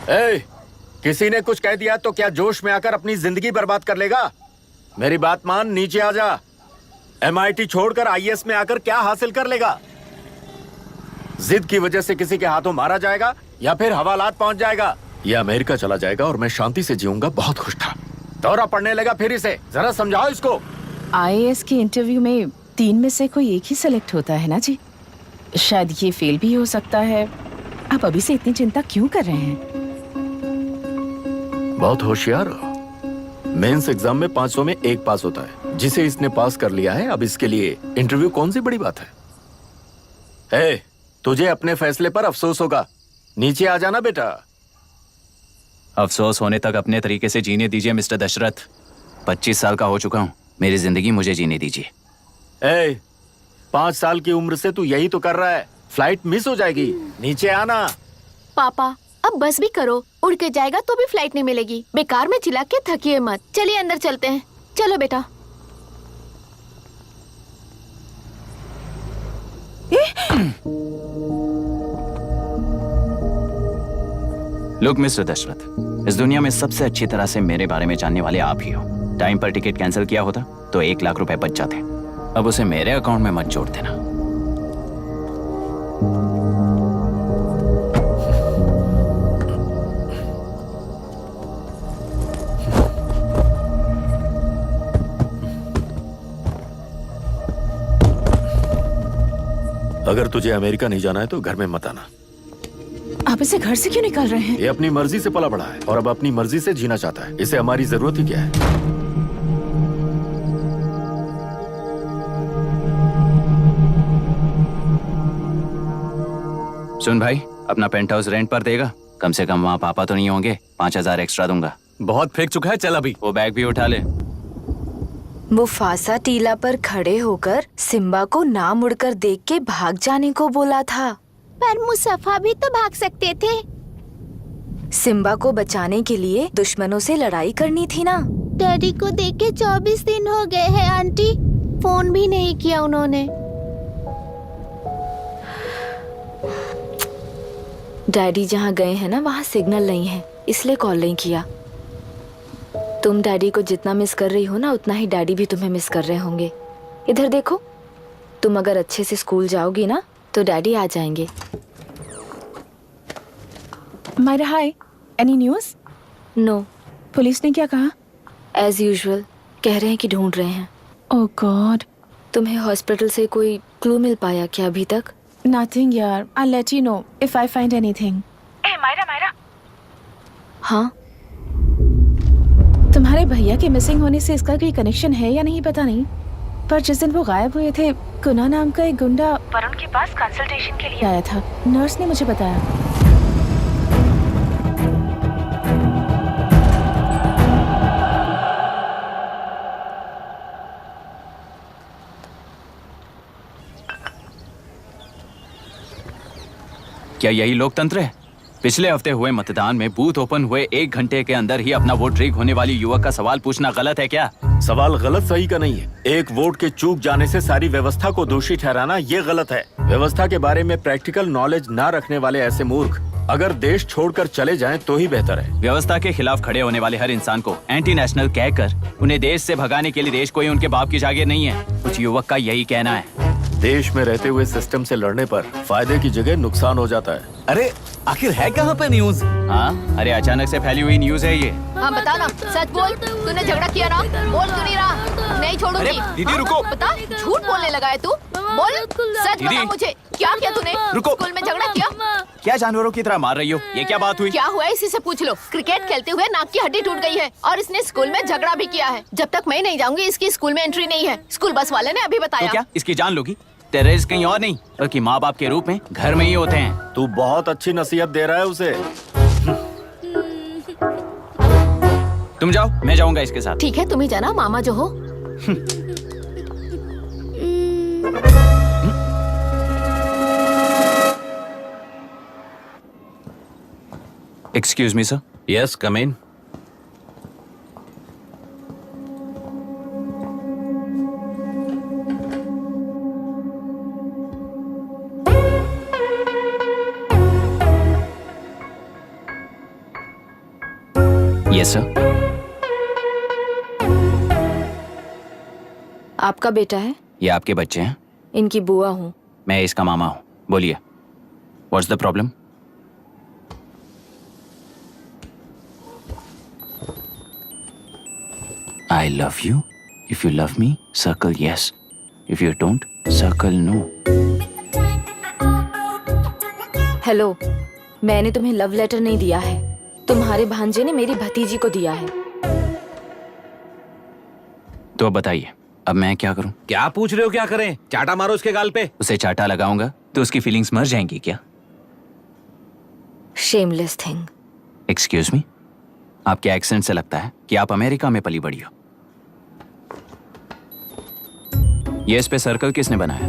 ए, किसी ने कुछ कह दिया तो क्या जोश में आकर अपनी जिंदगी बर्बाद कर लेगा? मेरी बात मान, नीचे आ जा। MIT छोड़कर IAS में आकर क्या हासिल कर लेगा? जिद की वजह से किसी के हाथों मारा जाएगा या फिर हवालात पहुंच जाएगा या अमेरिका चला जाएगा और मैं शांति से जीऊंगा। बहुत खुश था। दौरा पड़ने लगा फिर इसे। जरा समझाओ इसको। IAS के इंटरव्यू में 3 में से कोई एक ही सिलेक्ट होता है ना जी? शायद ये फेल भी हो सकता है। आप अभी से इतनी चिंता क्यों कर रहे हैं? बहुत होशियार हो। मेंस एग्जाम में 500 में 1 पास होता है, जिसे इसने पास कर लिया है। अब इसके लिए इंटरव्यू कौन सी बड़ी बात है? तुझे अपने फैसले पर अफसोस होगा। नीचे आ जाना बेटा। अफसोस होने तक अपने तरीके से जीने दीजिए मिस्टर दशरथ। 25 साल का हो चुका हूँ, मेरी जिंदगी मुझे जीने दीजिए। 5 साल की उम्र से तू यही तो कर रहा है। फ्लाइट मिस हो जाएगी। नीचे आना। पापा अब बस भी करो, उड़ के जाएगा तो भी फ्लाइट नहीं मिलेगी। बेकार में चिल्ला के थकिए मत। चलिए अंदर चलते हैं। चलो बेटा। लुक मिस्टर दशरथ, इस दुनिया में सबसे अच्छी तरह से मेरे बारे में जानने वाले आप ही हो। टाइम पर टिकट कैंसिल किया होता तो 1 लाख रुपए बच जाते। अब उसे मेरे अकाउंट में मत जोड़ देना। अगर तुझे अमेरिका नहीं जाना है तो घर में मत आना। आप इसे घर से क्यों निकाल रहे हैं? ये अपनी मर्जी से पला बड़ा है और अब अपनी मर्जी से जीना चाहता है। इसे हमारी जरूरत ही क्या है? सुन भाई, अपना पेंट हाउस रेंट पर देगा? कम से कम वहाँ पापा तो नहीं होंगे। 5000 एक्स्ट्रा दूंगा। बहुत फेंक चुका है, चल अभी। वो बैग भी उठा ले। मुफासा टीला पर खड़े होकर सिम्बा को ना मुड़कर देख के भाग जाने को बोला था। पर मुसफ़ा भी तो भाग सकते थे। सिम्बा को बचाने के लिए दुश्मनों से लड़ाई करनी थी ना। डैडी को देखे 24 दिन हो गए हैं आंटी। फोन भी नहीं किया उन्होंने। डैडी जहाँ गए हैं ना, वहाँ सिग्नल नहीं है, इसलिए कॉल नहीं किया। तुम डैडी को जितना मिस कर रही हो ना, उतना ही डैडी भी तुम्हें मिस कर रहे होंगे। इधर देखो, तुम अगर अच्छे से स्कूल जाओगी ना तो डैडी आ जाएंगे। मायरा हाय, एनी न्यूज़? नो। पुलिस ने क्या कहा? एज यूजुअल कह रहे हैं कि ढूंढ रहे हैं। ओह गॉड। तुम्हें हॉस्पिटल से कोई क्लू मिल पाया क्या अभी तक? नथिंग यार, I let you know if I find anything. Myra. हाँ, तुम्हारे भैया के मिसिंग होने से इसका कोई कनेक्शन है या नहीं पता नहीं, पर जिस दिन वो गायब हुए थे, कुना नाम का एक गुंडा वरुण के पास कंसल्टेशन के लिए आया था। नर्स ने मुझे बताया। क्या यही लोकतंत्र है? पिछले हफ्ते हुए मतदान में बूथ ओपन हुए 1 घंटे के अंदर ही अपना वोट रीक होने वाली युवक का सवाल पूछना गलत है क्या? सवाल गलत सही का नहीं है। एक वोट के चूक जाने से सारी व्यवस्था को दोषी ठहराना ये गलत है। व्यवस्था के बारे में प्रैक्टिकल नॉलेज ना रखने वाले ऐसे मूर्ख अगर देश छोड़कर चले जाएं तो ही बेहतर है। व्यवस्था के खिलाफ खड़े होने वाले हर इंसान को एंटी नेशनल कहकर उन्हें देश से भगाने के लिए देश कोई उनके बाप की जागीर नहीं है। कुछ युवक का यही कहना है। देश में रहते हुए सिस्टम से लड़ने पर फायदे की जगह नुकसान हो जाता है। अरे आखिर है कहाँ पे न्यूज? हाँ, अरे अचानक से फैली हुई न्यूज है ये। हाँ बता ना, सच बोल। तूने झगड़ा किया ना? बोल क्यों नहीं रहा? नहीं छोड़ूंगी। दीदी रुको। बता, झूठ बोलने लगा है तू। बोल, सच बता मुझे, क्या किया तूने? रुको। स्कूल में झगड़ा किया? क्या जानवरों की तरह मार रही हो? ये क्या बात हुई? क्या हुआ इसी से पूछ लो। क्रिकेट खेलते हुए नाक की हड्डी टूट गई है और इसने स्कूल में झगड़ा भी किया है। जब तक मैं नहीं जाऊंगी इसकी स्कूल में एंट्री नहीं है। स्कूल बस वाले ने अभी बताया। तो क्या इसकी जान लोगी? टेररिस्ट कहीं और नहीं बल्कि माँ बाप के रूप में घर में ही होते हैं। तू बहुत अच्छी नसीहत दे रहा है उसे। तुम जाओ, मैं जाऊंगा इसके साथ। ठीक है, तुम ही जाना, मामा जो हो। Excuse me sir. Yes, come in. Yes sir. आपका बेटा है? ये आपके बच्चे हैं? इनकी बुआ हूँ। मैं इसका मामा हूँ। बोलिए, what's the problem? I love you. If you love me, circle yes. If you don't, circle no. Hello, मैंने तुम्हें लव लेटर नहीं दिया है। तुम्हारे भांजे ने मेरी भतीजी को दिया है। तो अब बताइए, अब मैं क्या करूं? क्या पूछ रहे हो? क्या करें? चाटा मारो उसके गाल पे। उसे चाटा लगाऊंगा तो उसकी फीलिंग्स मर जाएंगी क्या? Shameless thing. एक्सक्यूज मी, आपके एक्सेंट से लगता है कि आप अमेरिका में पली बड़ी हो। ये इस पे सर्कल किसने बनाया?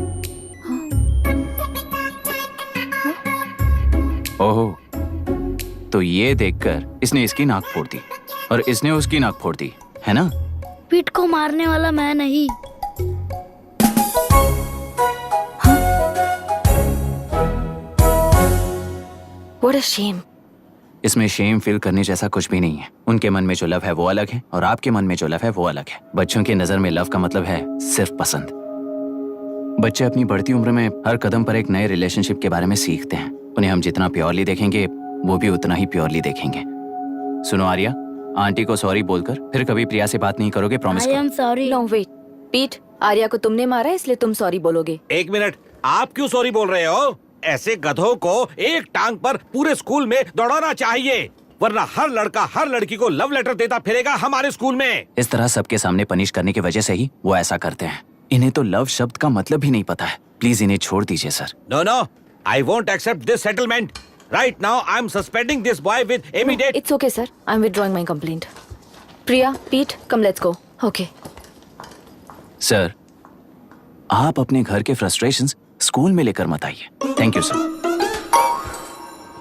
ओहो, तो ये देखकर इसने इसकी नाक फोड़ दी और इसने उसकी नाक फोड़ दी, है ना? पीठ को मारने वाला मैं नहीं। What a shame. इसमें शेम फील करने जैसा कुछ भी नहीं है। उनके मन में जो लव है वो अलग है और आपके मन में जो लव है वो अलग है। बच्चों की नजर में लव का मतलब है सिर्फ पसंद। बच्चे अपनी बढ़ती उम्र में हर कदम पर एक नए रिलेशनशिप के बारे में सीखते हैं। उन्हें हम जितना प्योरली देखेंगे वो भी उतना ही प्योरली देखेंगे। सुनो आर्या, आंटी को सॉरी बोलकर फिर कभी प्रिया से बात नहीं करोगे, प्रॉमिस आई करो। Am sorry. No, wait. पीट, आर्या को तुमने मारा इसलिए तुम सॉरी बोलोगे। एक मिनट, आप क्यों सॉरी बोल रहे हो? ऐसे गधों को एक टांग पर पूरे स्कूल में दौड़ाना चाहिए, वरना हर लड़का हर लड़की को लव लेटर देता फिरेगा हमारे स्कूल में। इस तरह सबके सामने पनिश करने की वजह से ही वो ऐसा करते हैं। इन्हें तो लव शब्द का मतलब भी नहीं पता है। प्लीज इन्हें छोड़ दीजिए sir. No no, I won't accept this settlement. Right now I am suspending this boy with immediate. It's okay, sir. I'm withdrawing my complaint. Priya, Pete, come let's go. Okay. Sir, आप अपने घर के frustrations school में लेकर मत आइए। Thank you sir.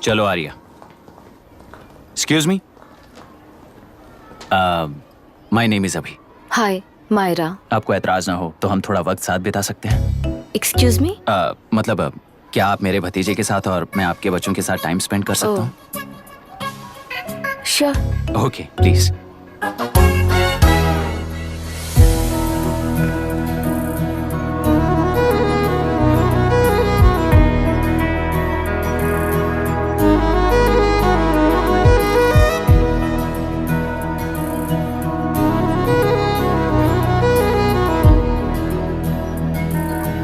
चलो Arya. Excuse me, my name is Abhi. Hi, Myra. आपको एतराज ना हो तो हम थोड़ा वक्त साथ बिता सकते हैं? Excuse me? मतलब क्या आप मेरे भतीजे के साथ और मैं आपके बच्चों के साथ टाइम स्पेंड कर सकता हूँ? Sure. Okay, please.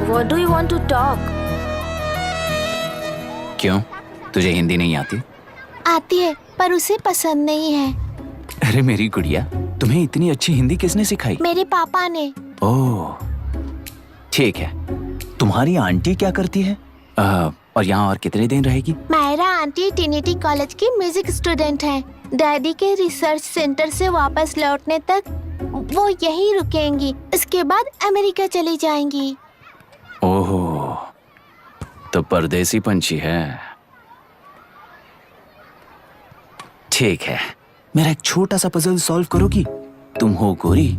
What do you want to talk? क्यों, तुझे हिंदी नहीं आती? आती है पर उसे पसंद नहीं है। अरे मेरी गुड़िया, तुम्हें इतनी अच्छी हिंदी किसने सिखाई? मेरे पापा ने। ओह, ठीक है। तुम्हारी आंटी क्या करती है? और यहाँ और कितने दिन रहेगी? मायरा आंटी ट्रिनिटी कॉलेज की म्यूजिक स्टूडेंट हैं। डैडी के रिसर्च सेंटर से वापस लौटने तक वो यहीं रुकेंगी। इसके बाद अमेरिका चली जाएंगी। ओह, तो परदेसी पंछी है। ठीक है, मेरा एक छोटा सा पजल सॉल्व करोगी? तुम हो गोरी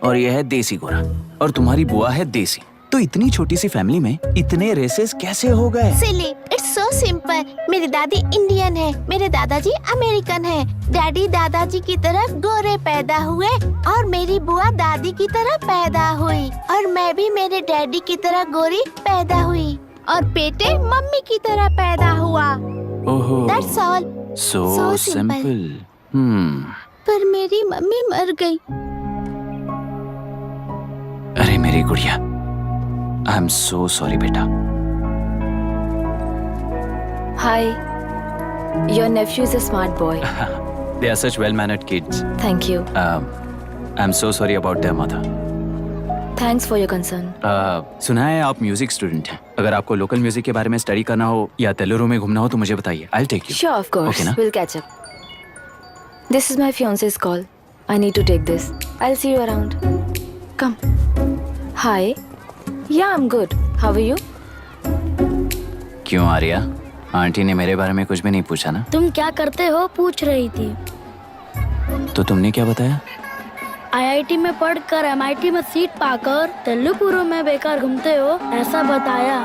और यह है देसी गोरा और तुम्हारी बुआ है देसी। तो इतनी छोटी सी फैमिली में इतने रेसेस कैसे हो गए? सिली, इट्स सो सिंपल। मेरी दादी इंडियन है, मेरे दादाजी अमेरिकन है। डैडी दादाजी की तरह गोरे पैदा हुए और मेरी बुआ दादी की तरह पैदा हुई और मैं भी मेरे डैडी की तरह गोरी पैदा हुई और बेटे मम्मी की तरह पैदा हुआ। ओहो, That's all. so So simple. पर मेरी मम्मी मर गई। अरे मेरी गुड़िया, आई एम सो सॉरी बेटा। Hi. Your nephew is a smart boy. They are such well-mannered kids. Thank you. I'm so sorry about their mother. Thanks for your concern. सुना है आप म्यूजिक स्टूडेंट हैं। अगर आपको लोकल म्यूजिक के बारे में स्टडी करना हो या तेलुरु में घूमना हो तो मुझे बताइए। I'll take you. Sure, of course. Okay, ना? We'll catch up. This is my fiance's call. I need to take this. I'll see you around. Come. Hi. Yeah, I'm good. How are you? क्यों Arya, aunty ने मेरे बारे में कुछ भी नहीं पूछा ना? तुम क्या करते हो पूछ रही थी। तो तुमने क्या बताया? आईआईटी में पढ़कर एमआईटी में सीट पाकर तेलुगुरु में बेकार घूमते हो ऐसा बताया।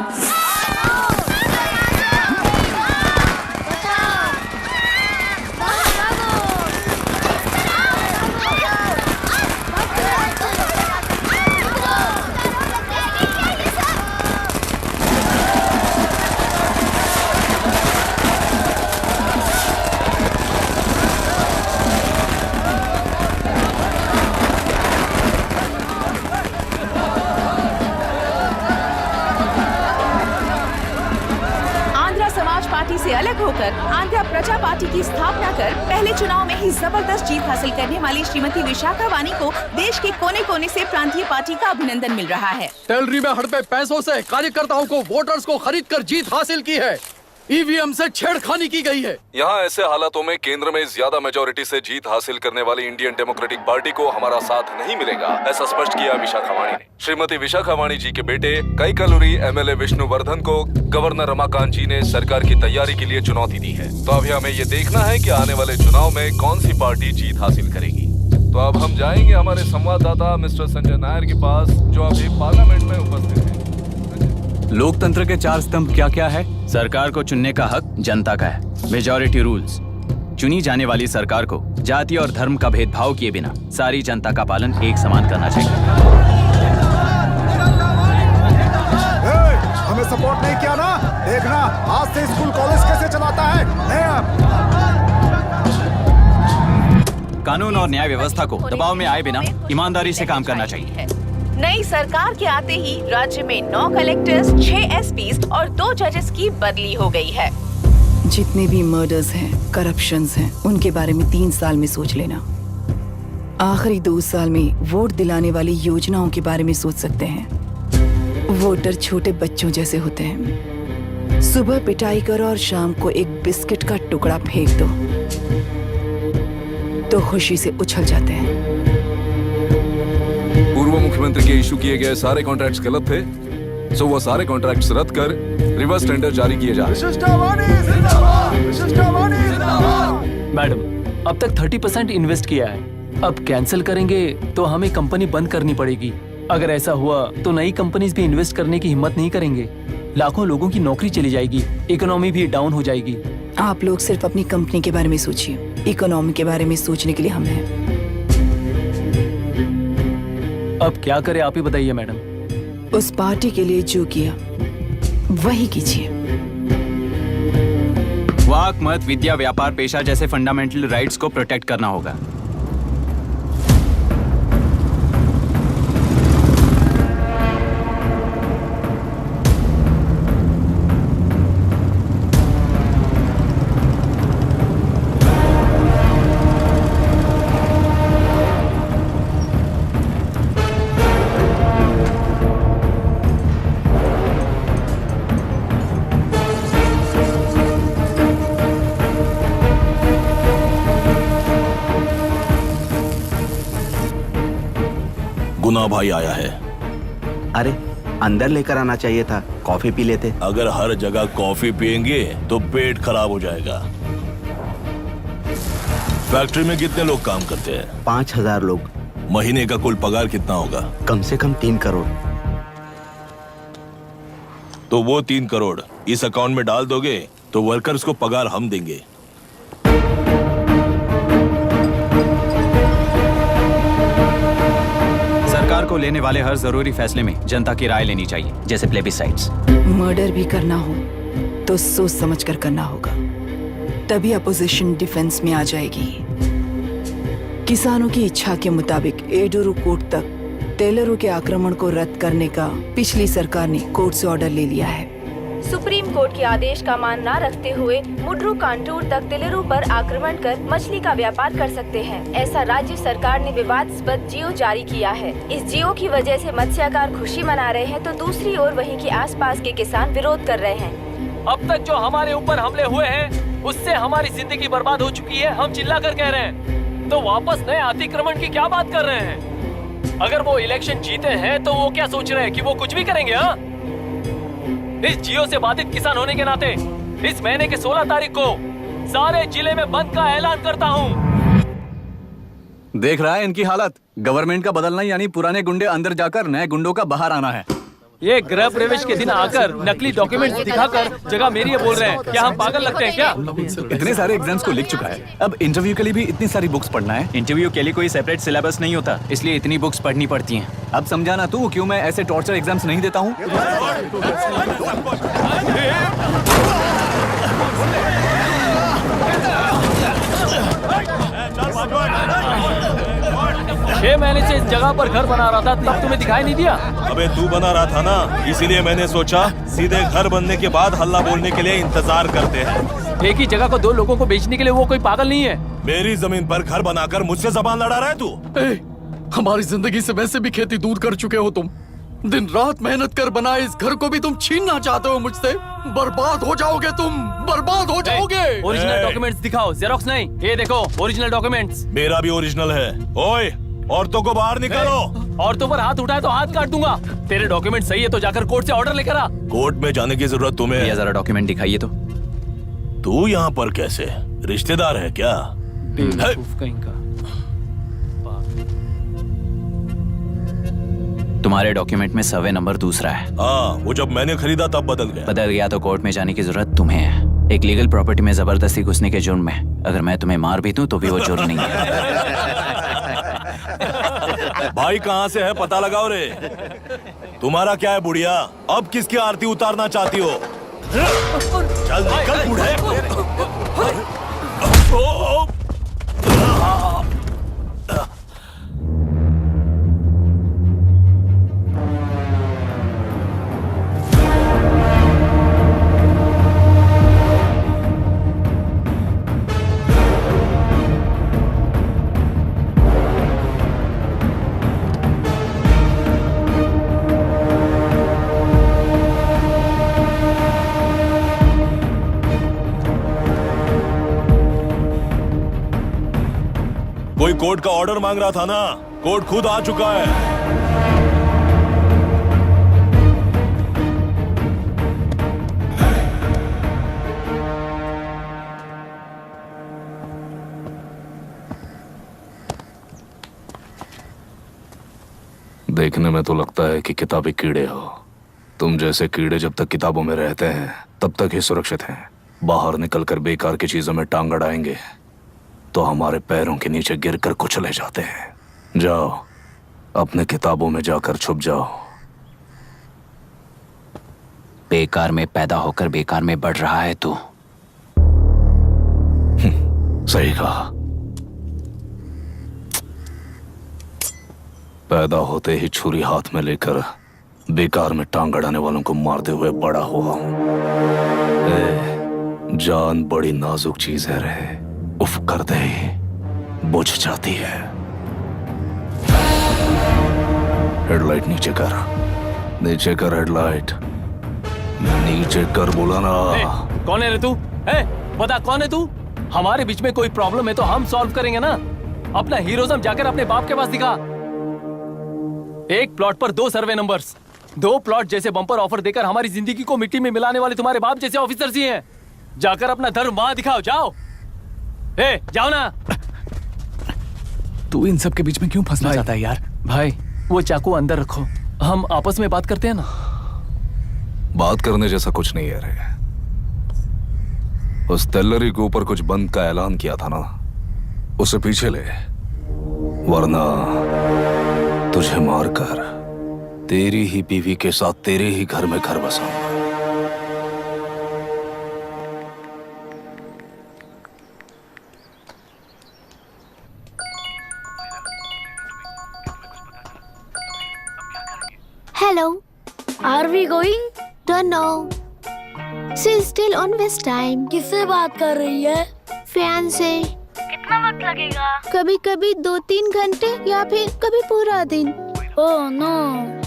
पार्टी से अलग होकर आंध्र प्रजा पार्टी की स्थापना कर पहले चुनाव में ही जबरदस्त जीत हासिल करने वाली श्रीमती विशाखा वानी को देश के कोने कोने से प्रांतीय पार्टी का अभिनंदन मिल रहा है। टेलरी में हड़पे पैसों से कार्यकर्ताओं को वोटर्स को खरीद कर जीत हासिल की है। ईवीएम से छेड़खानी की गई है। यहाँ ऐसे हालातों में केंद्र में ज्यादा मेजोरिटी से जीत हासिल करने वाली इंडियन डेमोक्रेटिक पार्टी को हमारा साथ नहीं मिलेगा, ऐसा स्पष्ट किया विशाखा वाणी ने। श्रीमती विशाखा वाणी जी के बेटे कैकलुरी एमएलए विष्णुवर्धन को गवर्नर रमाकांत जी ने सरकार की तैयारी के लिए चुनौती दी है। तो अभी हमें ये देखना है कि आने वाले चुनाव में कौन सी पार्टी जीत हासिल करेगी। तो अब हम जाएंगे हमारे संवाददाता मिस्टर संजय नायर के पास, जो अभी पार्लियामेंट में उपस्थित है। लोकतंत्र के 4 स्तंभ क्या क्या है? सरकार को चुनने का हक जनता का है। Majority rules. चुनी जाने वाली सरकार को जाति और धर्म का भेदभाव किए बिना सारी जनता का पालन एक समान करना चाहिए। हमें सपोर्ट नहीं किया ना, देखना आज से स्कूल कॉलेज कैसे चलाता है। कानून और न्याय व्यवस्था को दबाव में आए बिना ईमानदारी से काम करना चाहिए। नई सरकार के आते ही राज्य में 9 कलेक्टर्स, 6 एसपीज और 2 जजेस की बदली हो गई है। जितने भी मर्डर्स हैं, करप्शंस हैं, उनके बारे में 3 साल में सोच लेना। आखिरी 2 साल में वोट दिलाने वाली योजनाओं के बारे में सोच सकते हैं। वोटर छोटे बच्चों जैसे होते हैं। सुबह पिटाई करो और शाम को एक बिस्किट का टुकड़ा फेंक दो तो खुशी से उछल जाते हैं। पूर्व मुख्यमंत्री के इशू किए गए सारे कॉन्ट्रैक्ट्स गलत थे, सो वो सारे कॉन्ट्रैक्ट्स रद्द कर रिवर्स टेंडर जारी किए जा रहे हैं। मैडम, अब तक 30% इन्वेस्ट किया है। अब कैंसिल करेंगे तो हमें कंपनी बंद करनी पड़ेगी। अगर ऐसा हुआ तो नई कंपनीज भी इन्वेस्ट करने की हिम्मत नहीं करेंगे। लाखों लोगों की नौकरी चली जाएगी, इकोनॉमी भी डाउन हो जाएगी। आप लोग सिर्फ अपनी कंपनी के बारे में सोचिए, इकोनॉमी के बारे में सोचने के लिए हम हैं। अब क्या करें आप ही बताइए मैडम। उस पार्टी के लिए जो किया वही कीजिए। वाक, मत, विद्या, व्यापार, पेशा जैसे फंडामेंटल राइट्स को प्रोटेक्ट करना होगा। गुना भाई आया है। अरे अंदर लेकर आना चाहिए था, कॉफी पी लेते। अगर हर जगह कॉफी पियेंगे तो पेट खराब हो जाएगा। फैक्ट्री में कितने लोग काम करते हैं? 5000 लोग। महीने का कुल पगार कितना होगा? कम से कम 3 करोड़। तो वो 3 करोड़ इस अकाउंट में डाल दोगे तो वर्कर्स को पगार हम देंगे। सरकार को लेने वाले हर जरूरी फैसले में जनता की राय लेनी चाहिए, जैसे प्लेबिसाइट्स। मर्डर भी करना हो तो सोच समझ कर करना होगा, तभी अपोजिशन डिफेंस में आ जाएगी। किसानों की इच्छा के मुताबिक एडोरू कोर्ट तक टेलरों के आक्रमण को रद्द करने का पिछली सरकार ने कोर्ट से ऑर्डर ले लिया है। सुप्रीम कोर्ट के आदेश का मान न रखते हुए मुड्रू कांटूर तक टेलरों पर आक्रमण कर मछली का व्यापार कर सकते हैं, ऐसा राज्य सरकार ने विवादास्पद जियो जारी किया है। इस जियो की वजह से मत्स्यकार खुशी मना रहे हैं तो दूसरी ओर वहीं के आसपास के किसान विरोध कर रहे हैं। अब तक जो हमारे ऊपर हमले हुए हैं उससे हमारी जिंदगी बर्बाद हो चुकी है। हम चिल्ला कर कह रहे हैं तो वापस नए अतिक्रमण की क्या बात कर रहे हैं? अगर वो इलेक्शन जीते हैं तो वो क्या सोच रहे हैं कि वो कुछ भी करेंगे? हाँ, इस जियो से बाधित किसान होने के नाते इस महीने के 16 तारीख को सारे जिले में बंद का ऐलान करता हूँ। देख रहा है इनकी हालत। गवर्नमेंट का बदलना यानी पुराने गुंडे अंदर जाकर नए गुंडों का बाहर आना है। ये गृह प्रवेश के दिन आकर नकली डॉक्यूमेंट दिखाकर जगह मेरी है बोल रहे हैं। क्या हम पागल लगते हैं क्या? इतने सारे एग्जाम्स को लिख चुका है, अब इंटरव्यू के लिए भी इतनी सारी बुक्स पढ़ना है। इंटरव्यू के लिए कोई सेपरेट सिलेबस नहीं होता, इसलिए इतनी बुक्स पढ़नी पड़ती हैं। अब समझाना तू क्यों मैं ऐसे टॉर्चर एग्जाम्स नहीं देता हूँ। महीने से इस जगह पर घर बना रहा था, तब तुम्हें दिखाई नहीं दिया? अबे तू बना रहा था ना, इसीलिए मैंने सोचा सीधे घर बनने के बाद हल्ला बोलने के लिए इंतजार करते हैं। एक ही जगह को दो लोगों को बेचने के लिए वो कोई पागल नहीं है। मेरी जमीन पर घर बनाकर मुझसे जबान लड़ा रहा है तू। हमारी जिंदगी से वैसे भी खेती दूर कर चुके हो तुम। दिन रात मेहनत कर बनाए इस घर को भी तुम छीनना चाहते हो मुझसे। बर्बाद हो जाओगे तुम, बर्बाद हो जाओगे। ओरिजिनल डॉक्यूमेंट्स दिखाओ, जेरोक्स नहीं। ये देखो ओरिजिनल डॉक्यूमेंट्स। मेरा भी ओरिजिनल है। ओए, औरतों को बाहर निकालो। औरतों पर हाथ उठाए तो हाथ काट दूंगा। तेरे डॉक्यूमेंट सही है तो जाकर कोर्ट से ऑर्डर लेकर आ। कोर्ट में जाने की जरूरत तुम्हें ये जरा डॉक्यूमेंट दिखाइए तो। तू यहाँ पर कैसे? रिश्तेदार है क्या? बेवकूफ कहीं का। तुम्हारे डॉक्यूमेंट में सर्वे नंबर दूसरा है। हाँ, वो जब मैंने खरीदा तब बदल गया। बदल गया तो कोर्ट में जाने की जरूरत तुम्हें है। एक लीगल प्रॉपर्टी में जबरदस्ती घुसने के जुर्म में अगर मैं तुम्हें मार भी दूं तो भी वो जुर्म नहीं है। भाई कहाँ से है पता लगाओ रे। तुम्हारा क्या है बुढ़िया? अब किसकी आरती उतारना चाहती हो? चल निकल बूढ़े। कोई कोर्ट का ऑर्डर मांग रहा था ना, कोर्ट खुद आ चुका है। देखने में तो लगता है कि किताबी कीड़े हो। तुम जैसे कीड़े जब तक किताबों में रहते हैं तब तक ही सुरक्षित हैं। बाहर निकलकर बेकार की चीजों में टांग अड़ाएंगे तो हमारे पैरों के नीचे गिरकर कुचले जाते हैं। जाओ, अपने किताबों में जाकर छुप जाओ। बेकार में पैदा होकर बेकार में बढ़ रहा है तू। सही कहा। पैदा होते ही छुरी हाथ में लेकर बेकार में टांग अड़ाने वालों को मारते हुए बड़ा हुआ हूं। जान बड़ी नाजुक चीज है रे, उफ कर दे बुझ जाती है। हेडलाइट नीचे कर, नीचे कर हेडलाइट, नीचे कर बोला ना। कौन है रे तू? बता कौन है तू? हमारे बीच में कोई प्रॉब्लम है तो हम सॉल्व करेंगे ना। अपना हीरोइज्म जाकर अपने बाप के पास दिखा। एक प्लॉट पर 2 सर्वे नंबर्स, 2 प्लॉट जैसे बम्पर ऑफर देकर हमारी जिंदगी को मिट्टी में मिलाने वाले तुम्हारे बाप जैसे ऑफिसर्स ही हैं। जाकर अपना धर्म वहां दिखाओ, जाओ। जाओ ना। तू इन सब के बीच में क्यों फंसना चाहता है यार? भाई वो चाकू अंदर रखो, हम आपस में बात करते हैं ना। बात करने जैसा कुछ नहीं है रे। उस तेलरी के ऊपर कुछ बंद का ऐलान किया था ना, उसे पीछे ले, वरना तुझे मारकर तेरी ही बीवी के साथ तेरे ही घर में घर बसाऊंगा। Hello. Are we going? Don't know. She's still on West time. किससे बात कर रही है? फैन से। कितना वक्त लगेगा? कभी कभी 2-3 घंटे या फिर कभी पूरा दिन। Oh no,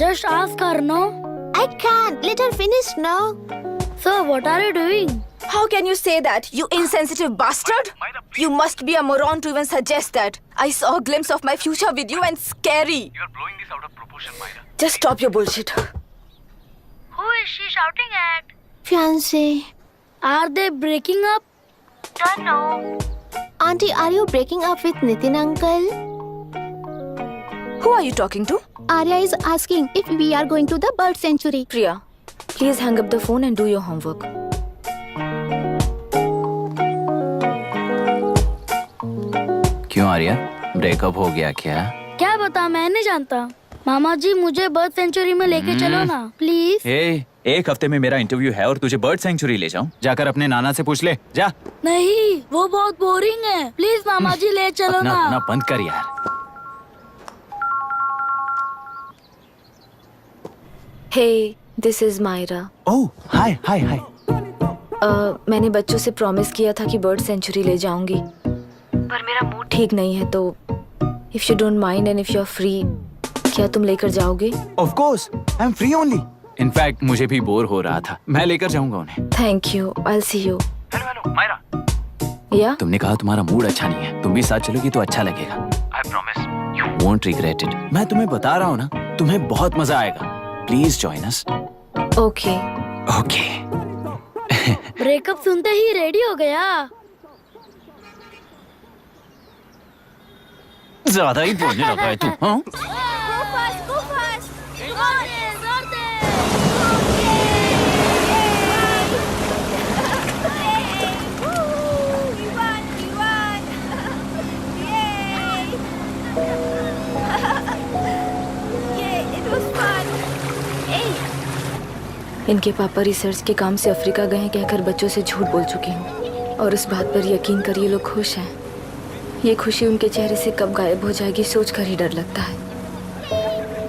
just ask her, no? I can't. Let her finish now. So what are you doing? How can you say that, you insensitive bastard? You must be a moron to even suggest that. I saw a glimpse of my future with you and scary. You are blowing this out of proportion, Myra. Just stop your bullshit. Who is she shouting at? Fiancé. Are they breaking up? Don't know. Auntie, are you breaking up with Nitin uncle? Who are you talking to? Arya is asking if we are going to the bird sanctuary. Priya, please hang up the phone and do your homework. क्यों Arya, breakup हो गया क्या? क्या बता, मैं नहीं जानता। मामा जी मुझे बर्ड सेंचुरी में लेके चलो ना प्लीज। एक हफ्ते में मेरा इंटरव्यू है और तुझे बर्ड सेंचुरी ले जाऊं? जाकर अपने नाना से पूछ ले, जा। नहीं, वो बहुत बोरिंग है, प्लीज मामा जी ले चलो ना। अपना बंद कर यार। हे, दिस इज मायरा। ओह हाय हाय हाय। मैंने बच्चों से प्रॉमिस किया था कि बर्ड सेंचुरी ले जाऊंगी, पर मेरा मूड ठीक नहीं है, तो if you don't mind and if you are free, क्या तुम लेकर जाओगे? Of course, I am free only. In fact मुझे भी बोर हो रहा था, मैं लेकर जाऊंगा उन्हें। Thank you, I will see you. Hello Myra. या तुमने कहा तुम्हारा मूड अच्छा नहीं है, तुम भी साथ चलोगी तो अच्छा लगेगा। I promise you won't regret it. मैं तुम्हें बता रहा हूँ ना, तुम्हें बहुत मजा आएगा। Please join us. Okay okay. Breakup सुनते ही रेडी हो गया। ज्यादा ही बोलने लगा है तू, हाँ? इनके पापा रिसर्च के काम से अफ्रीका गए हैं कहकर बच्चों से झूठ बोल चुकी हूँ, और उस बात पर यकीन कर ये लोग खुश हैं। ये खुशी उनके चेहरे से कब गायब हो जाएगी सोचकर ही डर लगता है।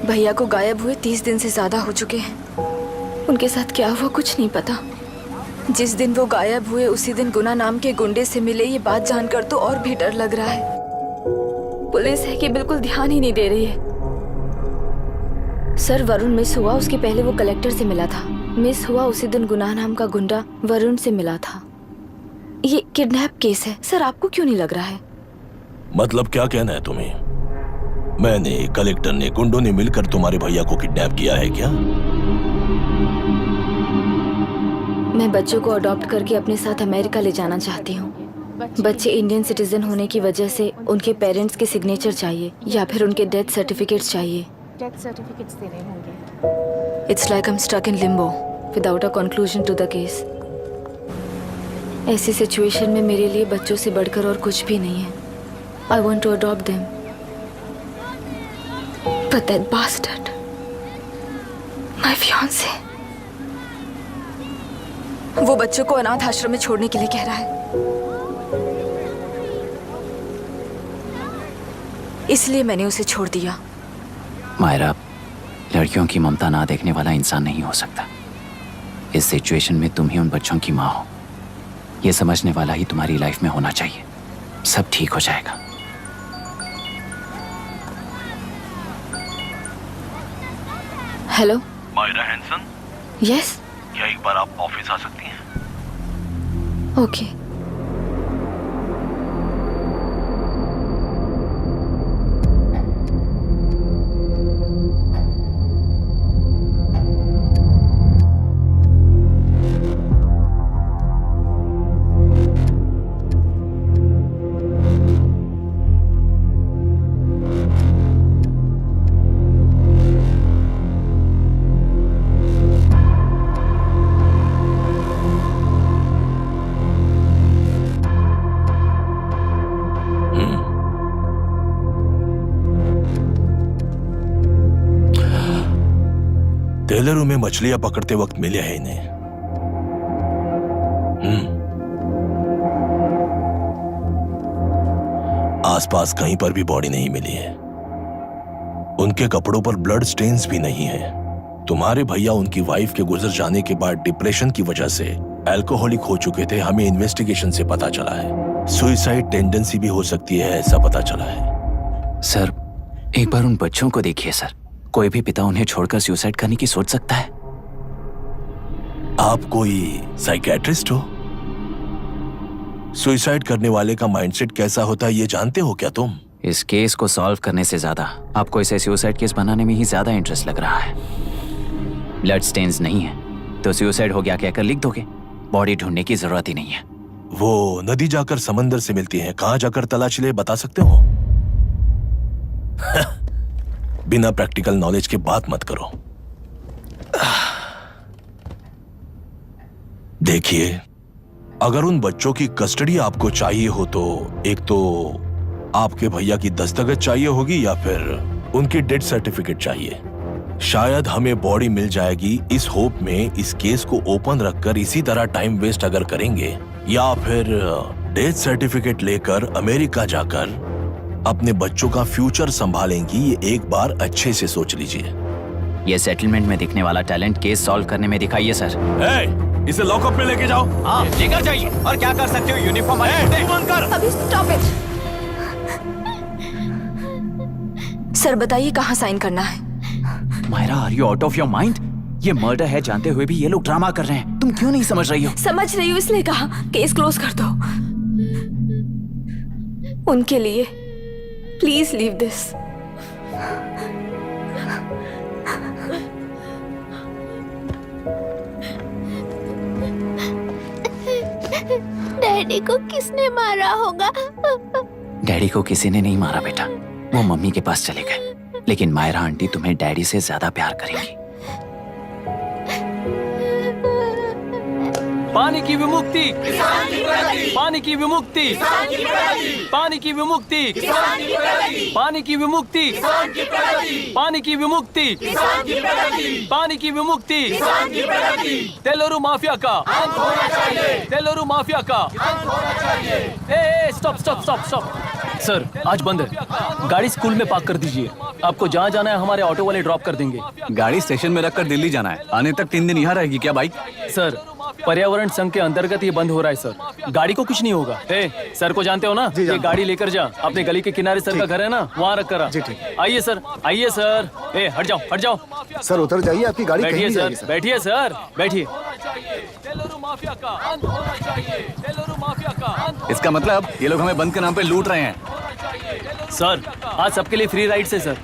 भैया को गायब हुए 30 दिन से ज्यादा हो चुके हैं। उनके साथ क्या हुआ कुछ नहीं पता। जिस दिन वो गायब हुए उसी दिन गुना नाम के गुंडे से मिले, ये बात जानकर तो और भी डर लग रहा है। पुलिस है कि बिल्कुल ध्यान ही नहीं दे रही है। सर, वरुण मिस हुआ, उसके पहले वो कलेक्टर से मिला था। मिस हुआ उसी दिन गुनाह नाम का गुंडा वरुण से मिला था। ये किडनैप केस है। सर, आपको क्यों नहीं लग रहा है? मतलब क्या कहना है तुम्हें? मैंने, कलेक्टर ने, गुंडों ने मिलकर तुम्हारे भैया को किडनैप किया है क्या? मैं बच्चों को अडॉप्ट करके अपने साथ अमेरिका ले जाना चाहती हूँ। बच्चे इंडियन सिटीजन होने की वजह से उनके पेरेंट्स के सिग्नेचर चाहिए या फिर उनके डेथ सर्टिफिकेट्स चाहिए। डेथ सर्टिफिकेट्स देने होंगे। It's like I'm stuck in limbo without a conclusion to the case. ऐसी सिचुएशन में मेरे लिए बच्चों से बढ़कर और कुछ भी नहीं है। I want to adopt them. But that bastard, my fiancé, वो बच्चों को अनाथ आश्रम में छोड़ने के लिए कह रहा है। इसलिए मैंने उसे छोड़ दिया। मायरा, लड़कियों की ममता ना देखने वाला इंसान नहीं हो सकता। इस सिचुएशन में तुम ही उन बच्चों की माँ हो, ये समझने वाला ही तुम्हारी लाइफ में होना चाहिए। सब ठीक हो जाएगा। हेलो मायरा हैंसन, यस, क्या एक बार आप ऑफिस आ सकती हैं? ओके। टेलरों में मछलियां पकड़ते वक्त मिले हैं इन्हें। आसपास कहीं पर भी बॉडी नहीं मिली है। उनके कपड़ों पर ब्लड स्टेन्स भी नहीं है। तुम्हारे भैया उनकी वाइफ के गुजर जाने के बाद डिप्रेशन की वजह से अल्कोहलिक हो चुके थे। हमें इन्वेस्टिगेशन से पता चला है सुसाइड टेंडेंसी भी हो सकती है, ऐसा पता चला है। सर, एक बार उन बच्चों को देखिए सर। कोई भी पिता उन्हें छोड़कर सुसाइड करने की सोच सकता है? आप कोई साइकियाट्रिस्ट हो? सुसाइड करने वाले का माइंडसेट कैसा होता है ये जानते हो क्या तुम? इस केस को सॉल्व करने से ज्यादा आपको इसे सुसाइड केस बनाने में ही ज्यादा इंटरेस्ट लग रहा है। ब्लड स्टेन्स नहीं है तो सुसाइड हो गया कहकर लिख दोगे। बॉडी ढूंढने की जरूरत ही नहीं है। वो नदी जाकर समंदर से मिलती है, कहां जाकर तलाश ले बता सकते हो? बिना प्रैक्टिकल नॉलेज के बात मत करो। देखिए, अगर उन बच्चों की कस्टडी आपको चाहिए हो तो एक तो आपके भैया की दस्तखत चाहिए होगी या फिर उनकी डेथ सर्टिफिकेट चाहिए। शायद हमें बॉडी मिल जाएगी इस होप में इस केस को ओपन रखकर इसी तरह टाइम वेस्ट अगर करेंगे, या फिर डेथ सर्टिफिकेट लेकर अमेरिका जाकर अपने बच्चों का फ्यूचर संभालेंगी, ये एक बार अच्छे से सोच लीजिए। ये सेटलमेंट में दिखने वाला टैलेंट केस सॉल्व करने में दिखाइए सर। इसे लॉकअप में लेके जाओ। हाँ लेकर जाइए। और क्या कर सकते हो, यूनिफॉर्म अभी स्टॉप इट। सर बताइए कहाँ साइन करना है? Myra, are you out of your mind? ये मर्डर है जानते हुए भी ये लोग ड्रामा कर रहे हैं। तुम क्यों नहीं समझ रही हो? समझ रही हूँ, इसलिए कहा केस क्लोज कर दो। उनके लिए प्लीज लीव दिस। डैडी को किसने मारा होगा? डैडी को किसी ने नहीं मारा बेटा, वो मम्मी के पास चले गए। लेकिन मायरा आंटी तुम्हें डैडी से ज्यादा प्यार करेंगी। पानी की विमुक्ति, पानी की विमुक्ति, पानी की विमुक्ति, पानी की विमुक्ति, पानी की विमुक्ति, पानी की विमुक्ति, तेलुरु माफिया का, तेलुरु माफिया का। Stop stop stop stop. Sir आज बंद है, गाड़ी स्कूल में पार्क कर दीजिए। आपको जहाँ जाना है हमारे ऑटो वाले ड्रॉप कर देंगे। गाड़ी स्टेशन में रखकर दिल्ली जाना है, आने तक 3 दिन यहाँ रहेगी क्या बाइक? सर पर्यावरण संघ के अंतर्गत ये बंद हो रहा है सर, गाड़ी को कुछ नहीं होगा। सर को जानते हो ना, ये गाड़ी लेकर जा, अपने गली के किनारे सर का घर है ना, वहाँ रख कर आ। आइए सर, आइए सर। हट जाओ हट जाओ। सर उतर जाइए, आपकी गाड़ी बैठिए कहीं नहीं सर, जाएगी, सर। बैठिए सर, बैठिए। तेलुरु माफिया का अंत होना चाहिए, तेलुरु माफिया का अंत। इसका मतलब ये लोग हमें बंद के नाम पे लूट रहे हैं। सर आज सबके लिए फ्री राइड से सर।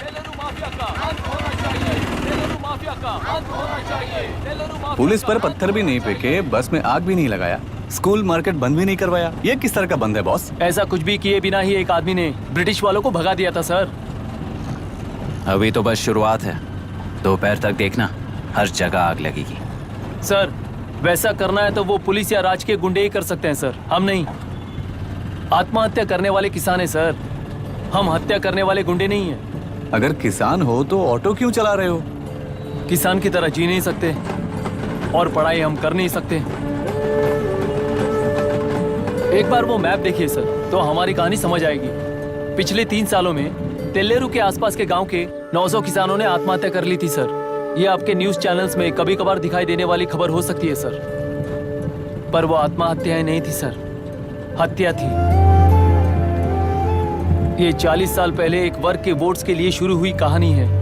पुलिस पर पत्थर भी नहीं फेंके, बस में आग भी नहीं लगाया, स्कूल मार्केट बंद भी नहीं करवाया। ये किस तरह का बंद है बॉस? ऐसा कुछ भी किए बिना ही एक आदमी ने ब्रिटिश वालों को भगा दिया था सर। अभी तो बस शुरुआत है, दोपहर तक देखना हर जगह आग लगेगी। सर वैसा करना है तो वो पुलिस या राज के गुंडे ही कर सकते हैं सर, हम नहीं। आत्महत्या करने वाले किसान है सर, हम हत्या करने वाले गुंडे नहीं हैं। अगर किसान हो तो ऑटो क्यों चला रहे हो? किसान की तरह जी नहीं सकते और पढ़ाई हम कर नहीं सकते। एक बार वो मैप देखिए सर तो हमारी कहानी समझ आएगी। पिछले 3 सालों में तेल्लेरू के आसपास के गांव के 900 किसानों ने आत्महत्या कर ली थी सर। ये आपके न्यूज चैनल्स में कभी कभार दिखाई देने वाली खबर हो सकती है सर, पर वो आत्महत्याएं नहीं थी सर, हत्या थी। ये 40 साल पहले एक वर्ग के वोट्स के लिए शुरू हुई कहानी है।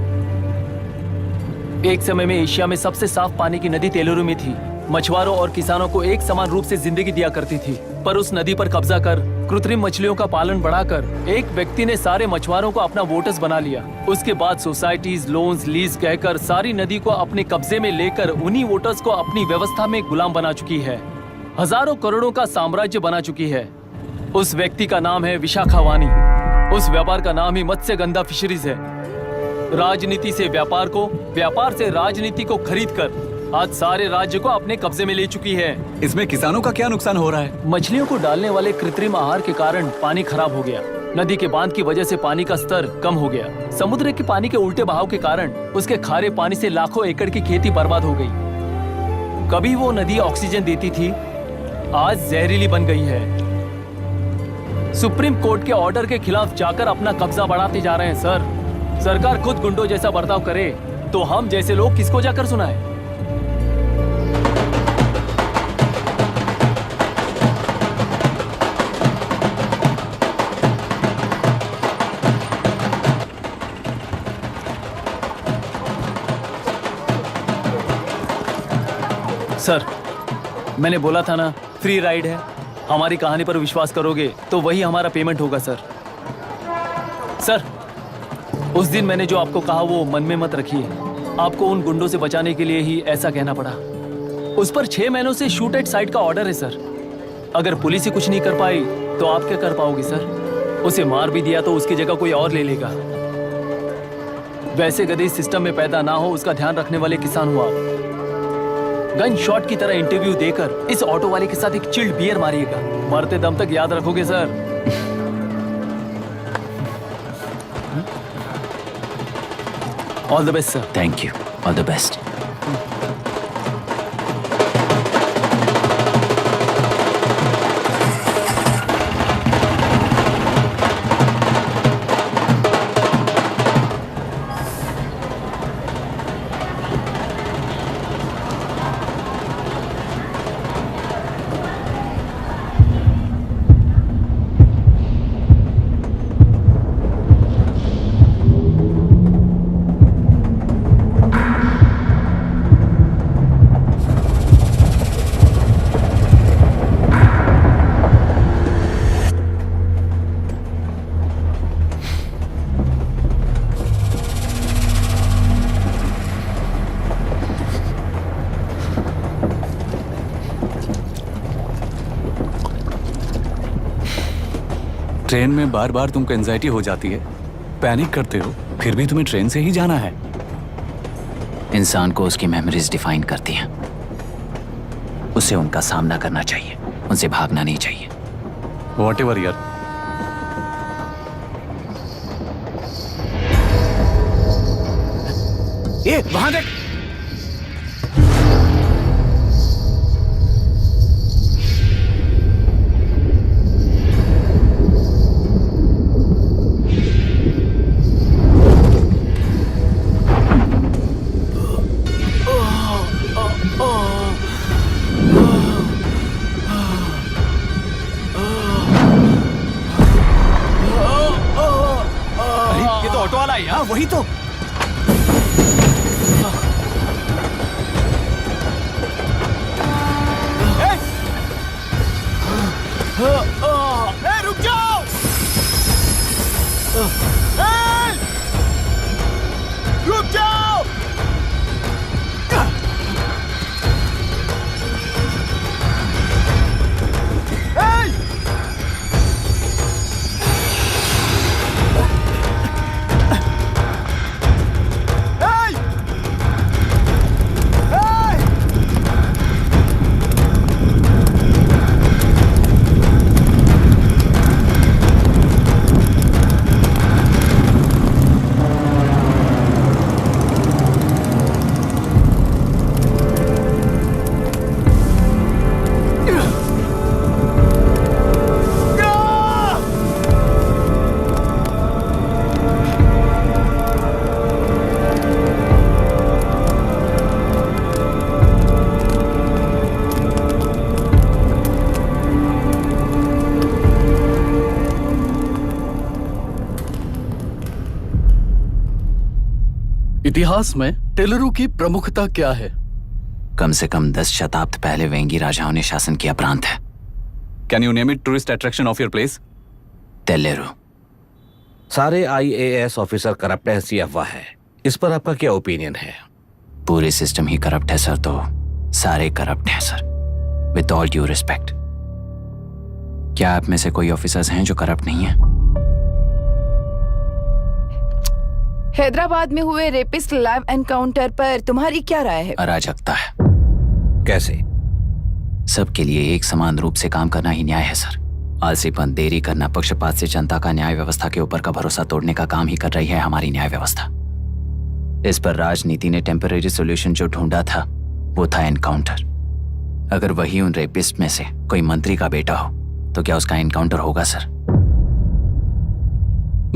एक समय में एशिया में सबसे साफ पानी की नदी तेलुरु में थी। मछुआरों और किसानों को एक समान रूप से जिंदगी दिया करती थी, पर उस नदी पर कब्जा कर कृत्रिम मछलियों का पालन बढ़ाकर एक व्यक्ति ने सारे मछुआरों को अपना वोटर्स बना लिया। उसके बाद सोसाइटीज, लोन्स, लीज कहकर सारी नदी को अपने कब्जे में लेकर उन्हीं वोटर्स को अपनी व्यवस्था में गुलाम बना चुकी है। हजारों करोड़ों का साम्राज्य बना चुकी है। उस व्यक्ति का नाम है विशाखावानी। उस व्यापार का नाम ही मत्स्यगंधा फिशरीज है। राजनीति से व्यापार को, व्यापार से राजनीति को खरीद कर आज सारे राज्य को अपने कब्जे में ले चुकी है। इसमें किसानों का क्या नुकसान हो रहा है? मछलियों को डालने वाले कृत्रिम आहार के कारण पानी खराब हो गया। नदी के बांध की वजह से पानी का स्तर कम हो गया। समुद्र के पानी के उल्टे बहाव के कारण उसके खारे पानी से लाखों एकड़ की खेती बर्बाद हो गई। कभी वो नदी ऑक्सीजन देती थी, आज जहरीली बन गई है। सुप्रीम कोर्ट के ऑर्डर के खिलाफ जाकर अपना कब्जा बढ़ाते जा रहे हैं सर। सरकार खुद गुंडों जैसा बर्ताव करे तो हम जैसे लोग किसको जाकर सुनाए? सर मैंने बोला था ना, फ्री राइड है। हमारी कहानी पर विश्वास करोगे तो वही हमारा पेमेंट होगा सर। सर उस दिन मैंने जो आपको कहा वो मन में मत रखिए। आपको उन गुंडों से बचाने के लिए ही ऐसा कहना पड़ा। उस पर 6 महीनों से शूट एट साइट का ऑर्डर है सर। अगर पुलिस ही कुछ नहीं कर पाई तो आप क्या कर पाओगे सर? उसे मार भी दिया तो उसकी जगह कोई और ले लेगा। वैसे गधे सिस्टम में पैदा ना हो उसका ध्यान रखने वाले किसान हो आप। गन शॉट की तरह इंटरव्यू देकर इस ऑटो वाले के साथ एक चिल्ड बियर मारिएगा। मरते दम तक याद रखोगे sir. All the best sir. Thank you, all the best. Train में बार बार तुमको एंजाइटी हो जाती है, पैनिक करते हो, फिर भी तुम्हें ट्रेन से ही जाना है। इंसान को उसकी मेमोरीज डिफाइन करती हैं। उसे उनका सामना करना चाहिए, उनसे भागना नहीं चाहिए। व्हाटएवर यार। ए, वहां देख। ये तो ऑटो वाला है यार। वही तो। रुक जाओ। रुक जाओ। इतिहास में टेलरू की प्रमुखता क्या है? कम से कम 10 शताब्द पहले वेंगी राजाओं ने शासन किया प्रांत है। Can you name it tourist attraction of your place? टेलेरू। सारे IAS ऑफिसर करप्ट है, ऐसी अफवाह है। इस पर आपका क्या ओपिनियन है? पूरे सिस्टम ही करप्ट है सर, तो सारे करप्ट हैं sir, with all due respect. क्या आप में से कोई ऑफिसर्स हैं जो करप्ट नहीं है? हैदराबाद में हुए रेपिस्ट लाइव एनकाउंटर पर तुम्हारी क्या राय है? अराजकता है। कैसे? सबके लिए एक समान रूप से काम करना ही न्याय है सर। आलसीपन, देरी करना, पक्षपात से जनता का न्याय व्यवस्था के ऊपर का भरोसा तोड़ने का काम ही कर रही है हमारी न्याय व्यवस्था। इस पर राजनीति ने टेम्पररी सोल्यूशन जो ढूंढा था वो था एनकाउंटर। अगर वही उन रेपिस्ट में से कोई मंत्री का बेटा हो तो क्या उसका एनकाउंटर होगा सर?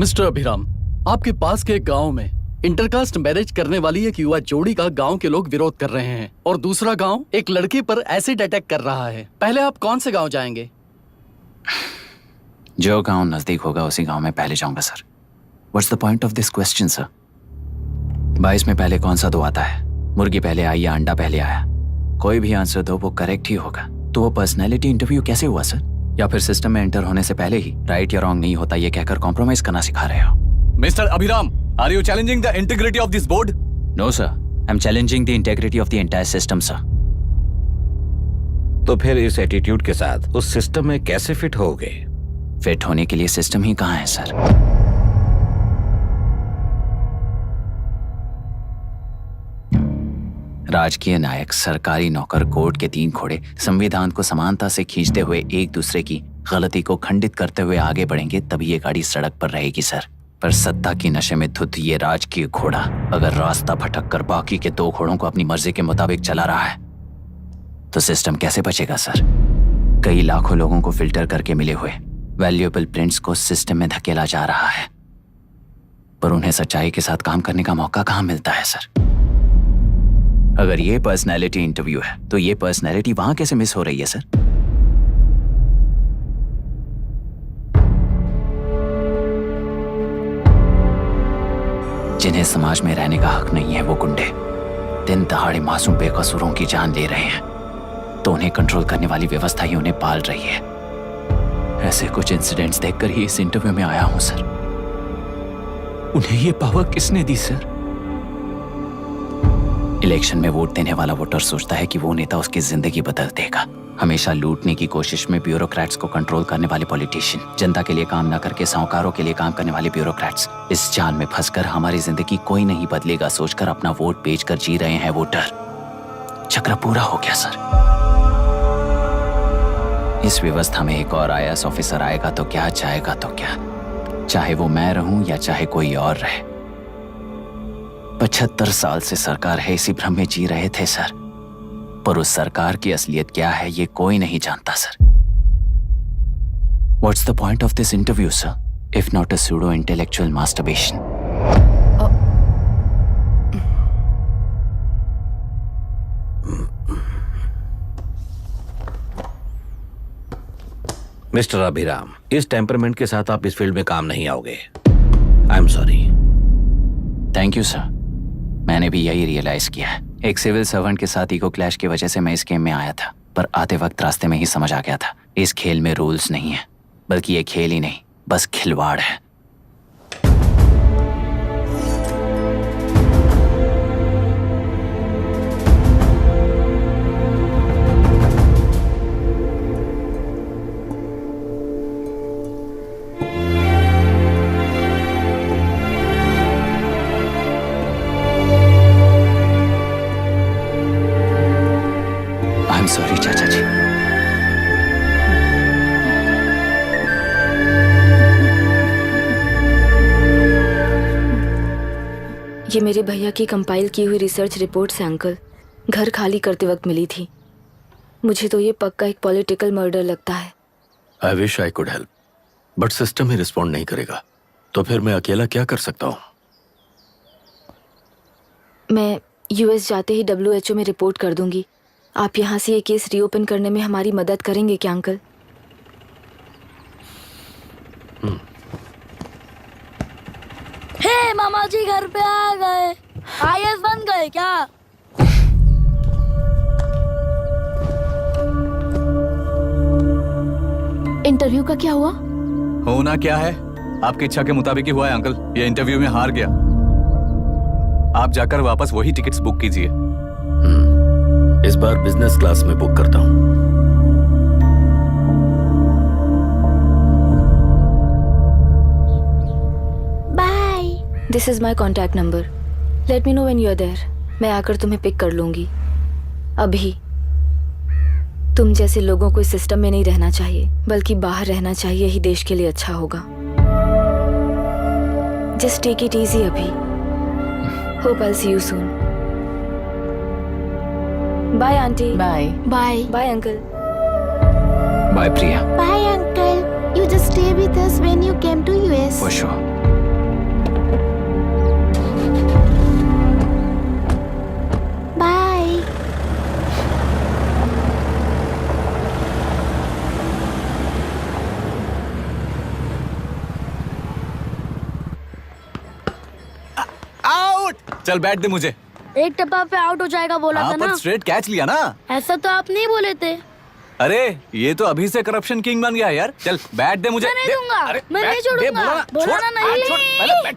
मिस्टर अभिराम, आपके पास के गांव में इंटरकास्ट मैरिज करने वाली एक युवा जोड़ी का गांव के लोग विरोध कर रहे हैं और दूसरा गांव एक लड़के पर एसिड अटैक कर रहा है। पहले आप कौन से गांव जाएंगे? जो गांव नजदीक होगा उसी गांव में पहले जाऊंगा sir. What's the point of this question sir? 22 में पहले कौन सा दो आता है? मुर्गी पहले आई या अंडा पहले आया? कोई भी आंसर दो, वो करेक्ट ही होगा। तो वो पर्सनैलिटी इंटरव्यू कैसे हुआ सर? या फिर सिस्टम में एंटर होने से पहले ही राइट या रॉन्ग नहीं होता ये कहकर कॉम्प्रोमाइज करना सिखा रहे हो? Mister Abhiram, are you challenging the integrity of this board? No sir, I am challenging the integrity of the entire system sir. तो फिर इस एटीट्यूड के साथ उस सिस्टम में कैसे फिट होगे? फिट होने के लिए सिस्टम ही कहां है सर? राजकीय नायक, सरकारी नौकर, कोर्ट के 3 घोड़े संविधान को समानता से खींचते हुए एक दूसरे की गलती को खंडित करते हुए आगे बढ़ेंगे, तभी ये गाड़ी सड़क पर रहेगी सर। पर सत्ता की नशे में धुत ये राजकीय घोड़ा अगर रास्ता भटक कर बाकी के 2 घोड़ों को अपनी मर्जी के मुताबिक चला रहा है तो सिस्टम कैसे बचेगा सर? कई लाखों लोगों को फिल्टर करके मिले हुए वैल्यूएबल प्रिंट्स को सिस्टम में धकेला जा रहा है, पर उन्हें सच्चाई के साथ काम करने का मौका कहां मिलता है सर? अगर ये पर्सनैलिटी इंटरव्यू है तो ये पर्सनैलिटी वहां कैसे मिस हो रही है सर? जिन्हें समाज में रहने का हक नहीं है वो गुंडे दिन दहाड़े मासूम बेकसूरों की जान ले रहे हैं, तो उन्हें कंट्रोल करने वाली व्यवस्था ही उन्हें पाल रही है। ऐसे कुछ इंसिडेंट्स देखकर ही इस इंटरव्यू में आया हूं सर। उन्हें ये पावर किसने दी सर? इलेक्शन में वोट देने वाला वोटर सोचता है कि वो नेता उसकी जिंदगी बदल देगा। हमेशा लूटने की कोशिश में ब्यूरोक्रेट्स को कंट्रोल करने वाले पॉलिटिशियन, जनता के लिए काम न करके साहूकारों के लिए काम करने वाले ब्यूरोक्रेट्स, इस जाल में फंसकर हमारी जिंदगी कोई नहीं बदलेगा सोचकर अपना वोट बेचकर जी रहे हैं वोटर। चक्र पूरा हो गया सर। इस व्यवस्था में एक और IAS ऑफिसर आएगा तो क्या, जाएगा तो क्या, चाहे वो मैं रहूं या चाहे कोई और रहे। 75 साल से सरकार है, इसी भ्रम में जी रहे थे सर, पर उस सरकार की असलियत क्या है ये कोई नहीं जानता sir. What's the point of this interview, sir, if not a pseudo-intellectual masturbation? Mister Abhiram, इस टेम्परमेंट के साथ आप इस फील्ड में काम नहीं आओगे। आई am sorry. Thank you sir. मैंने भी यही रियलाइज किया है। एक सिविल सर्वेंट के साथ ईगो क्लैश की वजह से मैं इस गेम में आया था, पर आते वक्त रास्ते में ही समझ आ गया था इस खेल में रूल्स नहीं है, बल्कि ये खेल ही नहीं बस खिलवाड़ है। सॉरी चाचा जी। ये मेरे भैया की कंपाइल की हुई रिसर्च रिपोर्ट से अंकल, घर खाली करते वक्त मिली थी। मुझे तो ये पक्का एक पॉलिटिकल मर्डर लगता है। I wish I could help, but system he respond नहीं करेगा, तो फिर मैं अकेला क्या कर सकता हूँ? मैं US जाते ही WHO में रिपोर्ट कर दूंगी। आप यहाँ से ये केस रीओपन करने में हमारी मदद करेंगे क्या अंकल? हे मामा जी घर पे आ गए। IAS बन गए क्या? इंटरव्यू का क्या हुआ? होना क्या है, आपकी इच्छा के मुताबिक ही हुआ है अंकल। ये इंटरव्यू में हार गया। आप जाकर वापस वही टिकट्स बुक कीजिए। इस बार बिजनेस क्लास में बुक करता हूँ। Bye. This is my contact number. Let me know when you are there. मैं आकर तुम्हें पिक कर लूंगी। अभी तुम जैसे लोगों को इस सिस्टम में नहीं रहना चाहिए, बल्कि बाहर रहना चाहिए, ही देश के लिए अच्छा होगा। जस्ट टेक इट इजी अभी। Hope I see you soon. Bye aunty. Bye bye. Bye uncle. Bye Priya. Bye uncle. You just stay with us when you came to US. For sure. Bye. Out. चल बैठ दे मुझे। एक टप्पा पे out हो जाएगा बोला था ना। पर स्ट्रेट कैच लिया ना। ऐसा तो आप नहीं बोले थे। अरे ये तो अभी से करप्शन किंग बन गया यार। चल बैठ दे मुझे। मैं नहीं दूंगा। मैं नहीं छोड़ूंगा। बोला ना नहीं।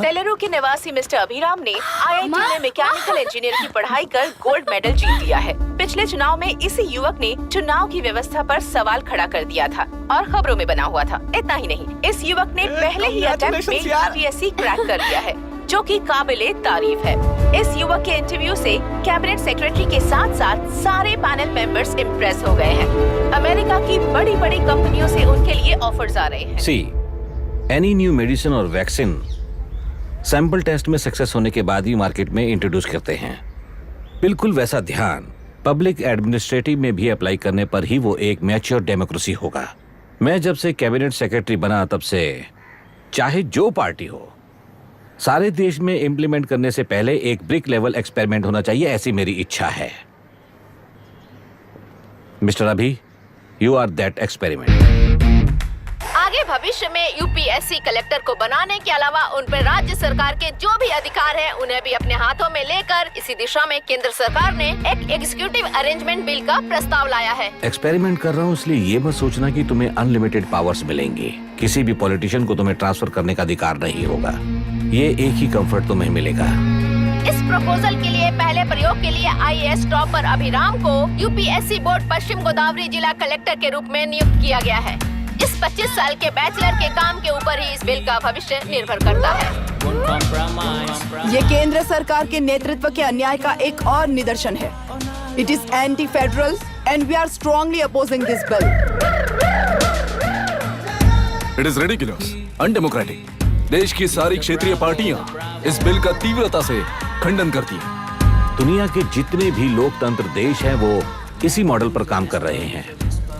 तेलुरु के निवासी मिस्टर अभिराम ने IIT में मैकेनिकल इंजीनियर की पढ़ाई कर गोल्ड मेडल जीत लिया है। पिछले चुनाव में इसी युवक ने चुनाव की व्यवस्था पर सवाल खड़ा कर दिया था और खबरों में बना हुआ था। इतना ही नहीं, इस युवक ने पहले ही अटेम्प्ट में UPSC क्रैक कर लिया है, जो कि काबिले तारीफ है। इस युवक के इंटरव्यू से कैबिनेट सेक्रेटरी के साथ साथ सारे पैनल मेंबर्स इम्प्रेस हो गए हैं। अमेरिका की बड़ी बड़ी कंपनियों से उनके लिए ऑफर्स आ रहे हैं। सी एनी न्यू मेडिसिन और वैक्सीन सैंपल टेस्ट में सक्सेस होने के बाद ही मार्केट में इंट्रोड्यूस करते हैं। बिल्कुल वैसा ध्यान पब्लिक एडमिनिस्ट्रेटिव में भी अप्लाई करने पर ही वो एक मैच्योर डेमोक्रेसी होगा। मैं जब से कैबिनेट सेक्रेटरी बना तब से चाहे जो पार्टी हो, सारे देश में इम्प्लीमेंट करने से पहले एक ब्रिक लेवल एक्सपेरिमेंट होना चाहिए, ऐसी मेरी इच्छा है। मिस्टर अभी, यू आर दैट एक्सपेरिमेंट। आगे भविष्य में UPSC कलेक्टर को बनाने के अलावा उन पर राज्य सरकार के जो भी अधिकार हैं, उन्हें भी अपने हाथों में लेकर इसी दिशा में केंद्र सरकार ने एक एग्जीक्यूटिव अरेंजमेंट बिल का प्रस्ताव लाया है। एक्सपेरिमेंट कर रहा हूँ इसलिए ये मत सोचना कि तुम्हें अनलिमिटेड पावर्स मिलेंगे। किसी भी पॉलिटिशियन को तुम्हें ट्रांसफर करने का अधिकार नहीं होगा। ये एक ही कंफर्ट तुम्हें मिलेगा, इस प्रपोजल के लिए पहले प्रयोग के लिए IAS टॉपर अभिराम को UPSC बोर्ड पश्चिम गोदावरी जिला कलेक्टर के रूप में नियुक्त किया गया है। इस 25 साल के बैचलर के काम के ऊपर ही इस बिल का भविष्य निर्भर करता है। ये केंद्र सरकार के नेतृत्व के अन्याय का एक और निदर्शन है। It is anti federal and we are strongly opposing this bill. It is ridiculous, undemocratic. देश की सारी क्षेत्रीय पार्टियां इस बिल का तीव्रता से खंडन करती हैं। दुनिया के जितने भी लोकतंत्र देश हैं वो इसी मॉडल पर काम कर रहे हैं।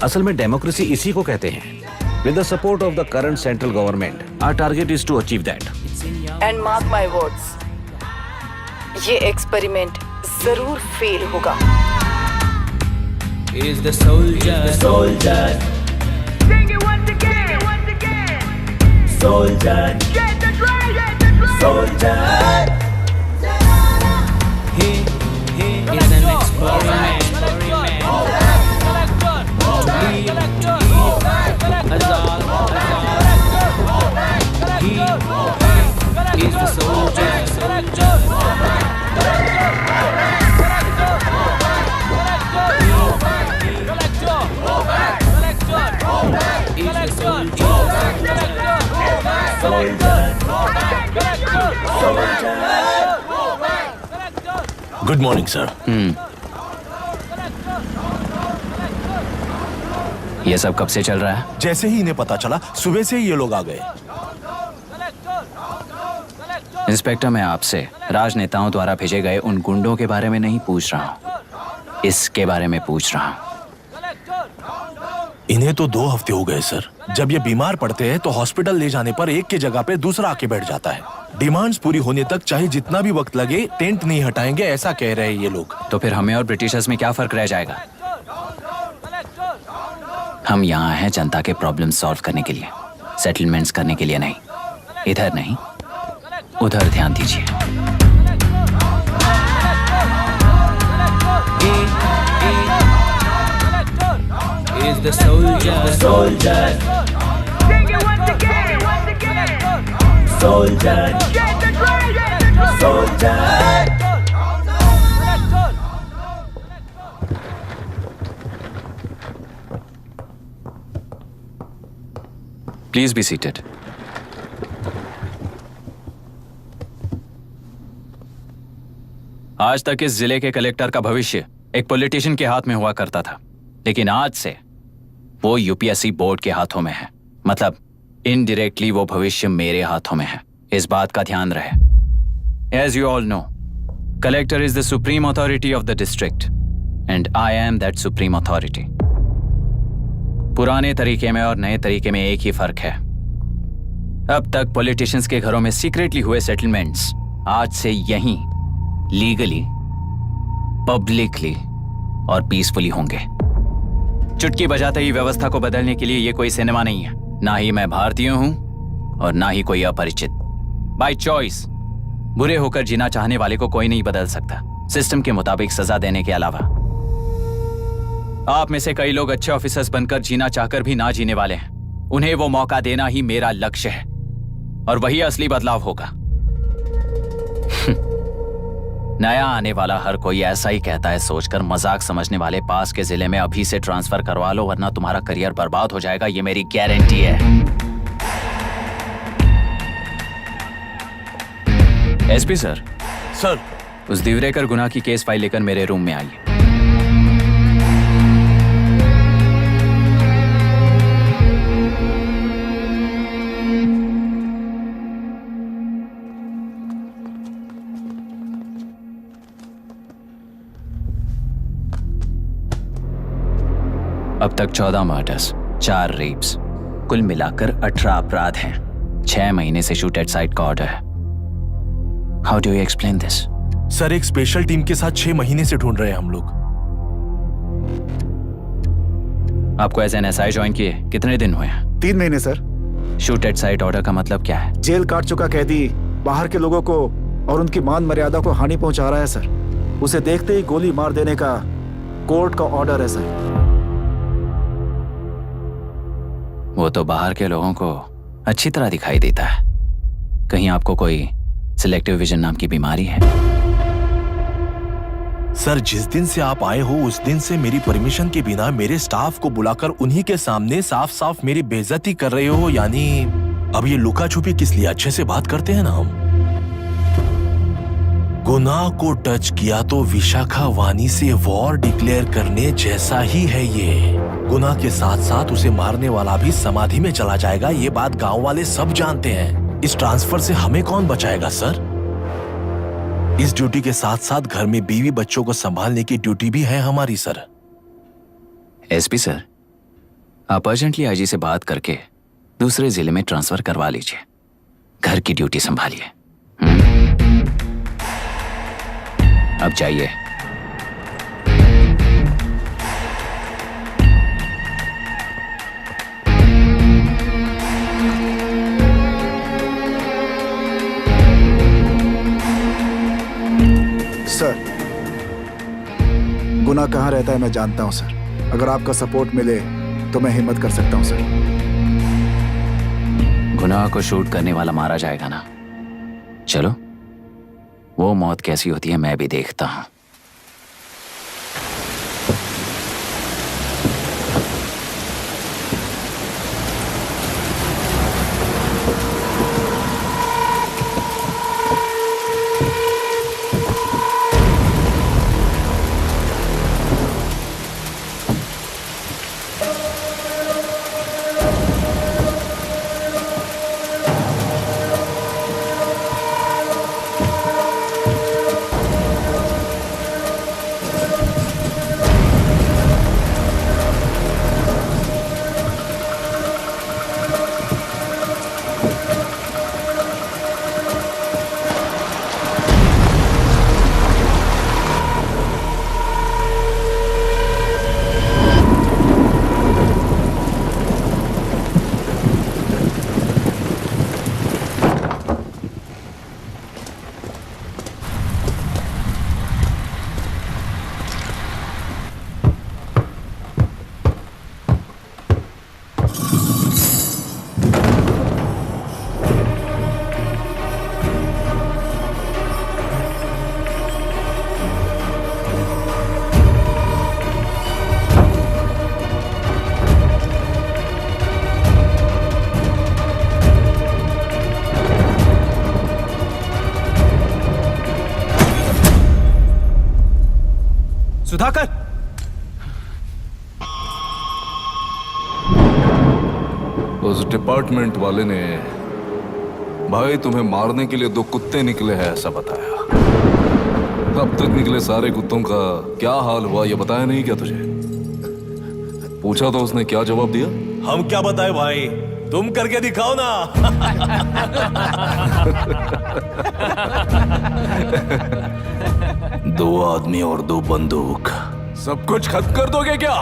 असल में डेमोक्रेसी इसी को कहते हैं। With the support of the current central government, our target is to achieve that. And mark my words, ये एक्सपेरिमेंट जरूर फेल होगा। Is the soldier, soldier. Sing it once again, once again. Soldier, get the drum, get the drum. Soldier. He is an experiment. He is the soldier. Good morning sir. ये सब कब से चल रहा है? जैसे ही इन्हें पता चला सुबह से ही ये लोग आ गए। इंस्पेक्टर, मैं आपसे राजनेताओं द्वारा भेजे गए उन गुंडों के बारे में नहीं पूछ रहा हूँ, इसके बारे में पूछ रहा हूँ। इन्हें तो 2 हफ्ते हो गए सर। जब ये बीमार पड़ते हैं तो हॉस्पिटल ले जाने पर एक की जगह पे दूसरा आके बैठ जाता है। डिमांड्स पूरी होने तक चाहे जितना भी वक्त लगे टेंट नहीं हटाएंगे, ऐसा कह रहे हैं ये लोग। तो फिर हमें और ब्रिटिशर्स में क्या फर्क रह जाएगा? हम यहाँ हैं जनता के प्रॉब्लम सॉल्व करने के लिए, सेटलमेंट्स करने के लिए नहीं। इधर नहीं, उधर ध्यान दीजिए। Is the soldier, soldier. Sing it once again, once again. Soldier, get the drum, get the drum. Soldier. Please be seated. आज तक इस जिले के कलेक्टर का भविष्य एक पॉलिटिशियन के हाथ में हुआ करता था, लेकिन आज से वो यूपीएससी बोर्ड के हाथों में है। मतलब इनडायरेक्टली वो भविष्य मेरे हाथों में है। इस बात का ध्यान रहे। As you all know, collector is the supreme authority of the district and I am that supreme authority. पुराने तरीके में और नए तरीके में एक ही फर्क है। अब तक पॉलिटिशियंस के घरों में सीक्रेटली हुए सेटलमेंट्स आज से यहीं लीगली, पब्लिकली और पीसफुली होंगे। चुटकी बजाते ही व्यवस्था को बदलने के लिए ये कोई सिनेमा नहीं है। ना ही मैं भारतीय हूं और ना ही कोई अपरिचित। बाय चॉइस बुरे होकर जीना चाहने वाले को कोई नहीं बदल सकता, सिस्टम के मुताबिक सजा देने के अलावा। आप में से कई लोग अच्छे ऑफिसर्स बनकर जीना चाहकर भी ना जीने वाले हैं। उन्हें वो मौका देना ही मेरा लक्ष्य है और वही असली बदलाव होगा। नया आने वाला हर कोई ऐसा ही कहता है सोचकर मजाक समझने वाले पास के जिले में अभी से ट्रांसफर करवा लो, वरना तुम्हारा करियर बर्बाद हो जाएगा। ये मेरी गारंटी है। SP sir. सर। उस दिवरेकर गुनाह की केस फाइल लेकर मेरे रूम में आइए। अब तक 14 मर्डर्स, 4 रेप्स, कुल मिलाकर 18 अपराध हैं। 6 महीने से शूट एट साइट का ऑर्डर है। How do you explain this? Sir, एक स्पेशल टीम के साथ 6 महीने से ढूंढ रहे हैं हम लोग। आपको एज एन एसआई ज्वाइन किए कितने दिन हुए हैं? 3 महीने sir. Shoot at site order का मतलब क्या है? जेल काट चुका कैदी बाहर के लोगों को और उनकी मान मर्यादा को हानि पहुंचा रहा है सर। उसे देखते ही गोली मार देने का कोर्ट का ऑर्डर है सर। वो तो बाहर के लोगों को अच्छी तरह दिखाई देता है। कहीं आपको कोई सिलेक्टिव विजन नाम की बीमारी है? सर, जिस दिन से आप आए हो उस दिन से मेरी परमिशन के बिना मेरे स्टाफ को बुलाकर उन्हीं के सामने साफ साफ मेरी बेइज्जती कर रहे हो। यानी अब ये लुका छुपी किस लिए? अच्छे से बात करते हैं ना हम। गुनाह को टच किया तो विशाखा वानी से वॉर डिक्लेयर करने जैसा ही है ये। गुनाह के साथ साथ उसे मारने वाला भी समाधि में चला जाएगा। ये बात गांव वाले सब जानते हैं। इस ट्रांसफर से हमें कौन बचाएगा सर? इस ड्यूटी के साथ साथ घर में बीवी बच्चों को संभालने की ड्यूटी भी है हमारी सर। एसपी सर, आप अर्जेंटली आईजी से बात करके दूसरे जिले में ट्रांसफर करवा लीजिए। घर की ड्यूटी संभालिए। अब जाइए। सर, गुनाह कहाँ रहता है मैं जानता हूं सर। अगर आपका सपोर्ट मिले तो मैं हिम्मत कर सकता हूं सर। गुनाह को शूट करने वाला मारा जाएगा ना? चलो, वो मौत कैसी होती है मैं भी देखता हूं। सुधाकर, उस डिपार्टमेंट वाले ने भाई तुम्हें मारने के लिए 2 कुत्ते निकले हैं ऐसा बताया। अब तक निकले सारे कुत्तों का क्या हाल हुआ ये बताया नहीं क्या तुझे? पूछा तो उसने क्या जवाब दिया? हम क्या बताए भाई, तुम करके दिखाओ ना। 2 आदमी और 2 बंदूक, सब कुछ खत्म कर दोगे क्या?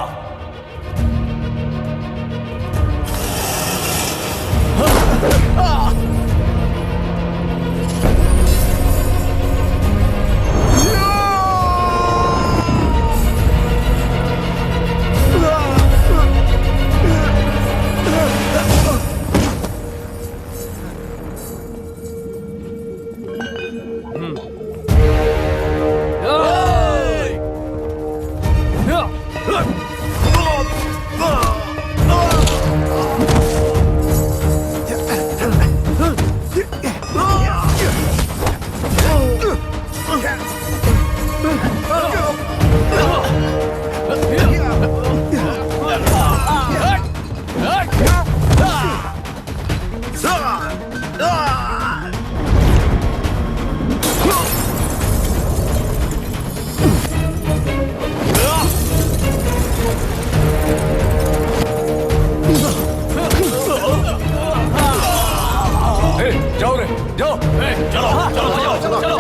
जाओ रे, जाओ। चलो।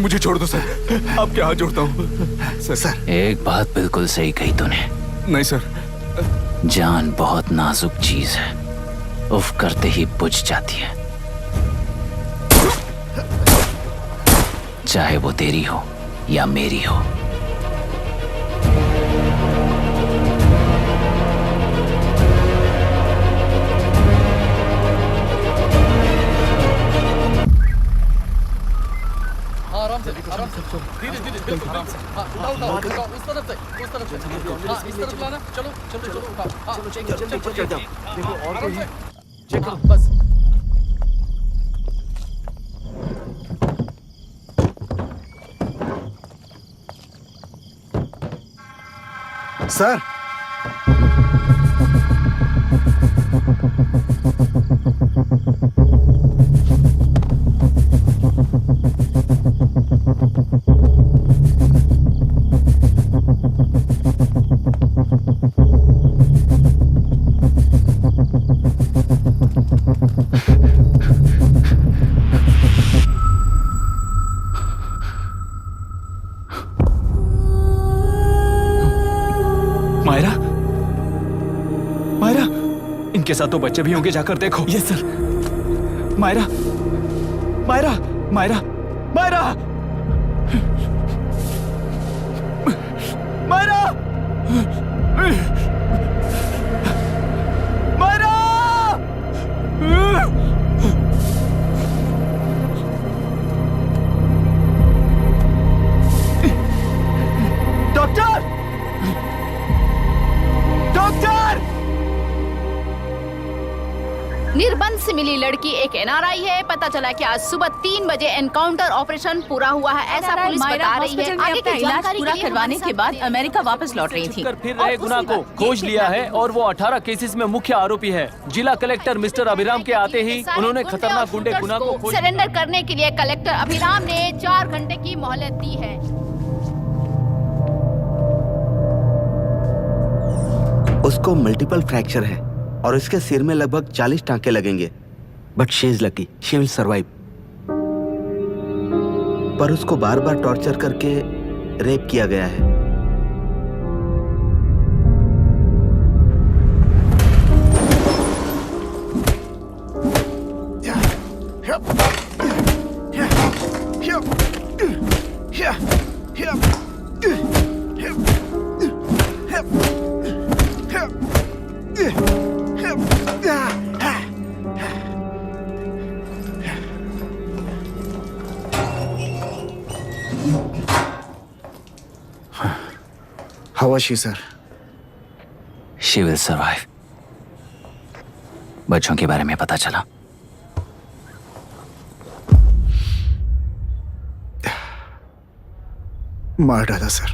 मुझे छोड़ दो सर, आपके हाथ जोड़ता हूँ सर। एक बात बिल्कुल सही कही तूने। नहीं सर। जान बहुत नाजुक चीज है, उफ करते ही बुझ जाती है, चाहे वो तेरी हो या मेरी हो। धीरे धीरे आराम से। उठाओ उस तरफ से इस तरफ लाना। चलो देखो और कोई चेक करो बस। सर मायरा, मायरा, इनके साथ तो बच्चे भी होंगे, जाकर देखो। Yes sir. Myra, Myra, Myra, Myra, Myra, Myra, doctor, doctor! निर्बंध से मिली लड़की एक एनआरआई है। पता चला कि आज सुबह 3 बजे एनकाउंटर ऑपरेशन पूरा हुआ है, ऐसा पुलिस बता रही है। आगे का इलाज पूरा करवाने के बाद अमेरिका वापस लौट रही थी। फिर रहे गुनाह को खोज लिया है और वो 18 केसेस में मुख्य आरोपी है। जिला कलेक्टर मिस्टर अभिराम के आते ही उन्होंने खतरनाक गुंडे गुनाह को सरेंडर करने के लिए कलेक्टर अभिराम ने 4 घंटे की मोहलत दी है। उसको मल्टीपल फ्रैक्चर है और इसके सिर में लगभग 40 टांके लगेंगे, but she is lucky, she will survive. पर उसको बार बार टॉर्चर करके रेप किया गया है। How was she, sir? She will survive. बच्चों के बारे में पता चला? मार डाला सर।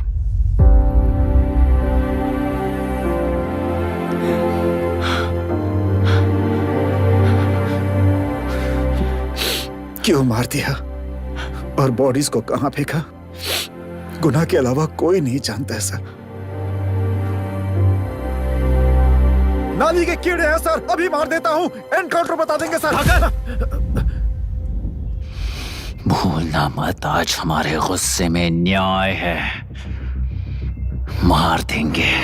क्यों मार दिया और बॉडीज को कहां फेंका, गुनाह के अलावा कोई नहीं जानता है सर। नाली के कीड़े हैं सर, अभी मार देता हूं, एनकाउंटर बता देंगे सर। भूलना मत, आज हमारे गुस्से में न्याय है, मार देंगे।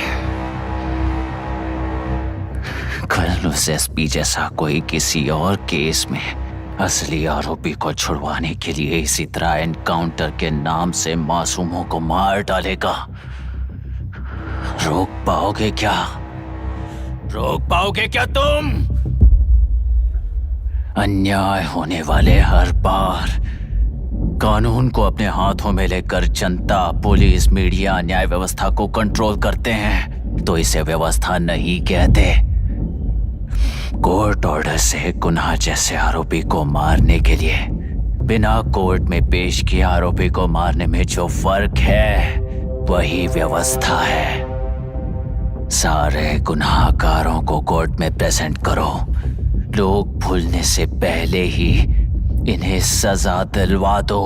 कल उस एसपी जैसा कोई किसी और केस में असली आरोपी को छुड़वाने के लिए इसी तरह एनकाउंटर के नाम से मासूमों को मार डालेगा। रोक पाओगे क्या? रोक पाओगे क्या तुम? अन्याय होने वाले हर बार कानून को अपने हाथों में लेकर जनता, पुलिस, मीडिया, न्याय व्यवस्था को कंट्रोल करते हैं तो इसे व्यवस्था नहीं कहते। कोर्ट ऑर्डर से गुनाह जैसे आरोपी को मारने के लिए बिना कोर्ट में पेश किए आरोपी को मारने में जो फर्क है वही व्यवस्था है। सारे गुनाहगारों को कोर्ट में प्रेजेंट करो। लोग भूलने से पहले ही इन्हें सजा दिलवा दो।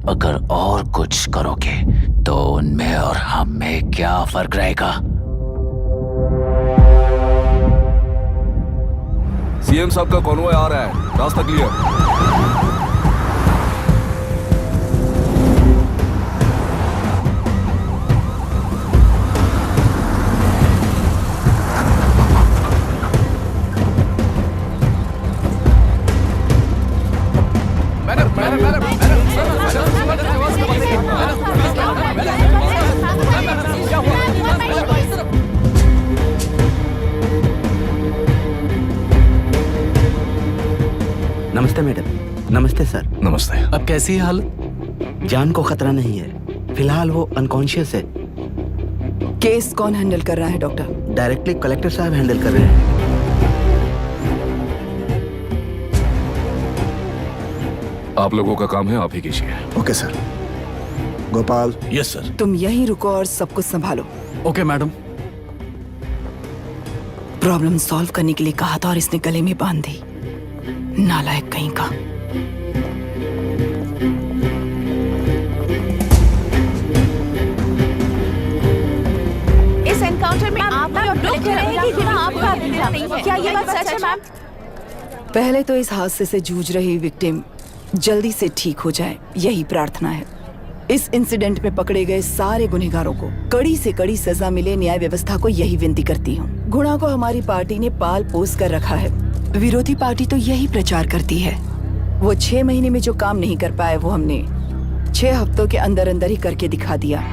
अगर और कुछ करोगे तो उनमें और हम में क्या फर्क रहेगा? सीएम साहब का कॉन्वॉय आ रहा है, रास्ता क्लियर। नमस्ते मैडम। नमस्ते सर। नमस्ते। अब कैसी है हालत? जान को खतरा नहीं है, फिलहाल वो अनकॉन्शियस है। केस कौन हैंडल कर रहा है डॉक्टर? डायरेक्टली कलेक्टर साहब हैंडल कर रहे हैं। आप लोगों का काम है, आप ही कीजिए। Okay sir. Gopal. Yes sir. तुम यहीं रुको और सब कुछ संभालो। Okay madam. प्रॉब्लम सॉल्व करने के लिए कहा था और इसने गले में बांध दी। नालायक कहीं का। इस एनकाउंटर में आप लोग कह रहे हैं कि गुनाह आपका नहीं है। क्या ये बात सच है मैम? पहले तो इस हादसे से जूझ रही विक्टिम जल्दी से ठीक हो जाए, यही प्रार्थना है। इस इंसिडेंट में पकड़े गए सारे गुनहगारों को कड़ी से कड़ी सजा मिले, न्याय व्यवस्था को यही विनती करती हूँ। गुणा को हमारी पार्टी ने पाल पोस कर रखा है। विरोधी पार्टी तो यही प्रचार करती है। वो 6 महीने में जो काम नहीं कर पाए वो हमने 6 हफ्तों के अंदर अंदर ही करके दिखा दिया।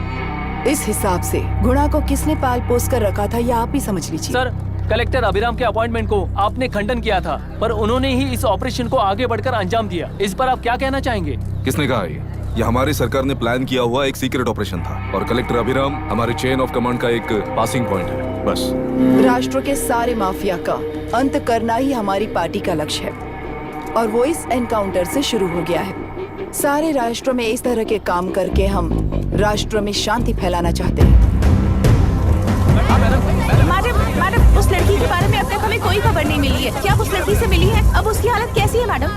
इस हिसाब से गुणा को किसने पाल पोस कर रखा था, यह आप ही समझ लीजिए। सर, कलेक्टर अभिराम के अपॉइंटमेंट को आपने खंडन किया था, पर उन्होंने ही इस ऑपरेशन को आगे बढ़कर अंजाम दिया। इस पर आप क्या कहना चाहेंगे? किसने कहा ये हमारी सरकार ने प्लान किया हुआ एक सीक्रेट ऑपरेशन था और कलेक्टर अभिराम हमारे चेन ऑफ कमांड का एक पासिंग पॉइंट है, बस। राष्ट्र के सारे माफिया का अंत करना ही हमारी पार्टी का लक्ष्य है और वो इस एनकाउंटर से शुरू हो गया है। सारे राष्ट्रों में इस तरह के काम करके हम राष्ट्र में शांति फैलाना चाहते हैं। मैडम, उस लड़की के बारे में अब तक हमें कोई खबर नहीं मिली है। क्या उस लड़की से मिली है? अब उसकी हालत कैसी है मैडम?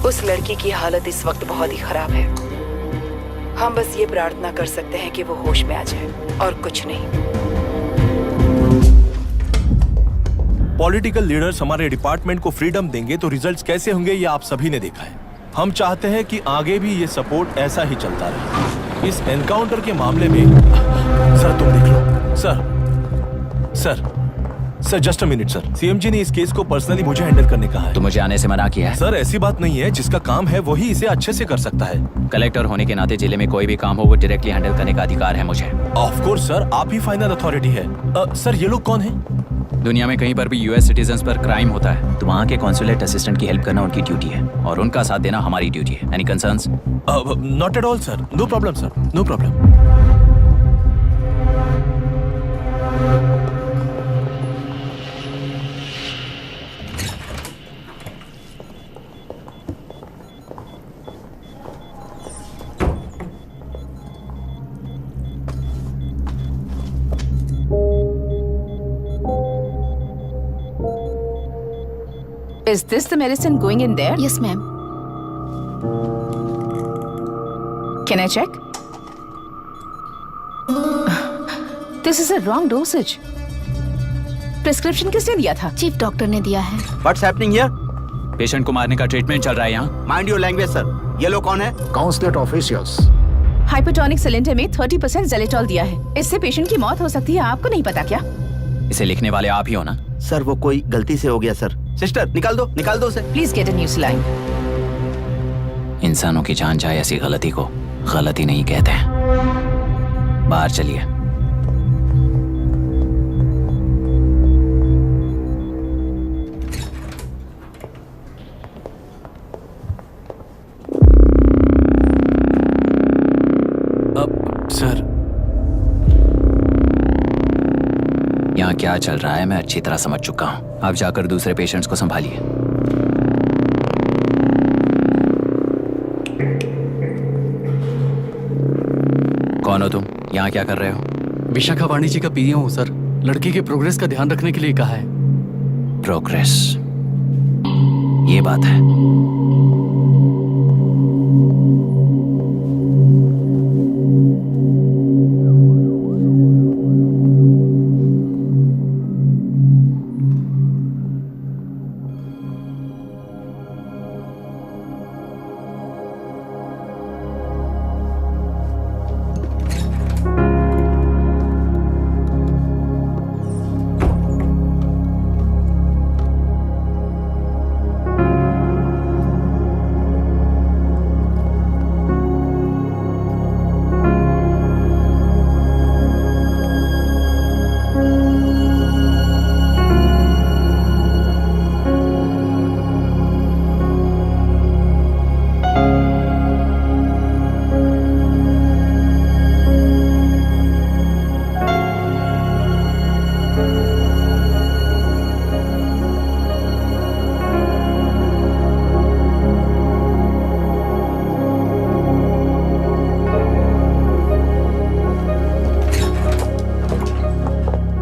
उस लड़की की हालत इस वक्त बहुत ही खराब है। हम बस ये प्रार्थना कर सकते हैं कि वो होश में आ जाए और कुछ नहीं। पॉलिटिकल लीडर्स हमारे डिपार्टमेंट को फ्रीडम देंगे तो रिजल्ट्स कैसे होंगे ये आप सभी ने देखा है। हम चाहते हैं कि आगे भी ये सपोर्ट ऐसा ही चलता रहे। इस एनकाउंटर के मामले में सर तुम देख लो। Sir just a minute sir. CM ji ने इस केस को पर्सनली मुझे हैंडल करने कहा है। तो मुझे आने से मना किया है? सर ऐसी बात नहीं है, जिसका काम है वही इसे अच्छे से कर सकता है। कलेक्टर होने के नाते जिले में कोई भी काम हो वो डायरेक्टली हैंडल करने का अधिकार है मुझे। ऑफ कोर्स सर, आप ही फाइनल अथॉरिटी है। सर ये लोग कौन हैं? दुनिया में कहीं पर भी यूएस सिटीजन्स पर क्राइम होता है तो वहाँ के कॉन्सुलेट असिस्टेंट की हेल्प करना उनकी ड्यूटी है और उनका साथ देना हमारी ड्यूटी है। Any concerns? Not at all sir, no problem sir, no problem. Is this the medicine going in there? Yes, ma'am. Can I check? This is a wrong dosage. Prescription किसने दिया था? चीफ डॉक्टर ने दिया है। What's happening here? Patient को मारने का treatment चल रहा है यहाँ। Mind your language sir. ये लोग कौन है? Consulate officials. हाइपोटोनिक सिलेंडर में 30% जेलेटॉल दिया है। इससे पेशेंट की मौत हो सकती है। आपको नहीं पता क्या? इसे लिखने वाले आप ही हो ना? सर वो कोई गलती से हो गया सर। सिस्टर निकाल दो उसे। Please get a new saline. इंसानों की जान जाए ऐसी गलती को गलती नहीं कहते हैं। बाहर चलिए। सर, यहाँ क्या चल रहा है मैं अच्छी तरह समझ चुका हूँ। आप जाकर दूसरे पेशेंट्स को संभालिए। कौन हो तुम? यहाँ क्या कर रहे हो? विशाखा वाणी जी का पीए हूँ सर। लड़की के प्रोग्रेस का ध्यान रखने के लिए कहा है। प्रोग्रेस, ये बात है।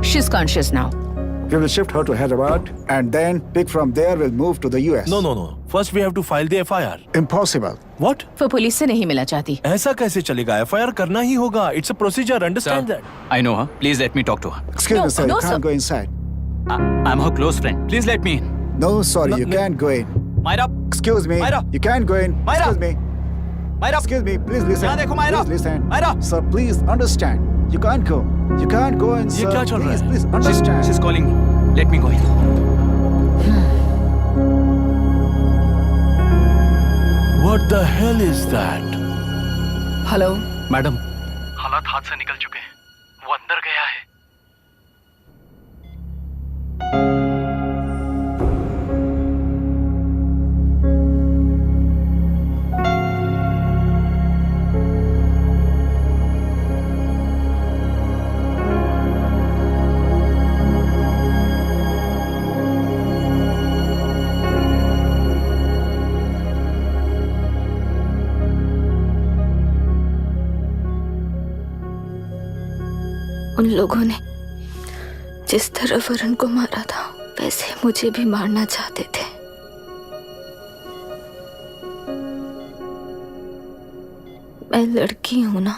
She's conscious now. We will shift her to Hyderabad and then pick from there. We'll move to the US. No, no, no. First we have to file the FIR. Impossible. What? वो police से नहीं मिला चाहती। ऐसा कैसे चलेगा? FIR करना ही होगा. It's a procedure. Understand that? I know her. Please let me talk to her. Excuse me, sir. no, You can't sir. go inside. I'm her close friend. Please let me in. No, sorry, you can't go in. Myra, Excuse me. Myra. You can't go in. Myra. Excuse me. Myra. Excuse me. Please listen. यहाँ देखो, Myra. Please listen. Myra. Sir, please understand. You can't go. You can't go in, sir. ये क्या चल रहा है? Please understand. She's calling me. Let me go in. What the hell is that? Hello, madam, हालात हाथ से निकल चुके हैं। वो अंदर गया है। उन लोगों ने जिस तरह वरुण को मारा था वैसे मुझे भी मारना चाहते थे। मैं लड़की हूं ना,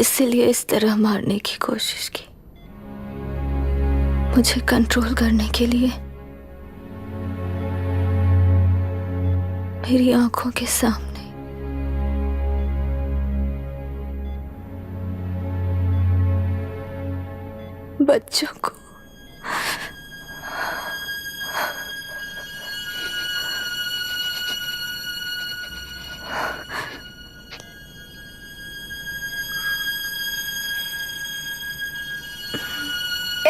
इसलिए इस तरह मारने की कोशिश की। मुझे कंट्रोल करने के लिए मेरी आंखों के सामने बच्चों को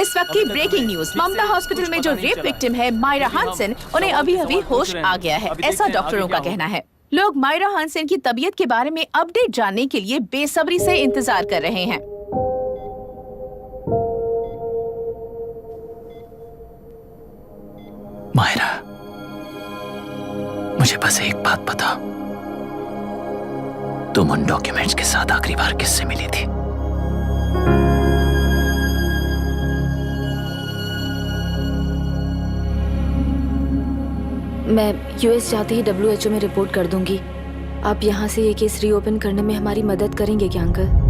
इस वक्त की ब्रेकिंग न्यूज। ममता हॉस्पिटल में जो रेप विक्टिम है मायरा हानसेन, उन्हें अभी अभी होश आ गया है, ऐसा डॉक्टरों का कहना है। लोग मायरा हानसेन की तबीयत के बारे में अपडेट जानने के लिए बेसब्री से इंतजार कर रहे हैं। मायरा, मुझे बस एक बात बता, तुम उन डॉक्यूमेंट्स के साथ आखिरी बार किससे मिली थी? मैं यूएस जाते ही WHO में रिपोर्ट कर दूंगी। आप यहाँ से ये केस रीओपन करने में हमारी मदद करेंगे क्या अंकल?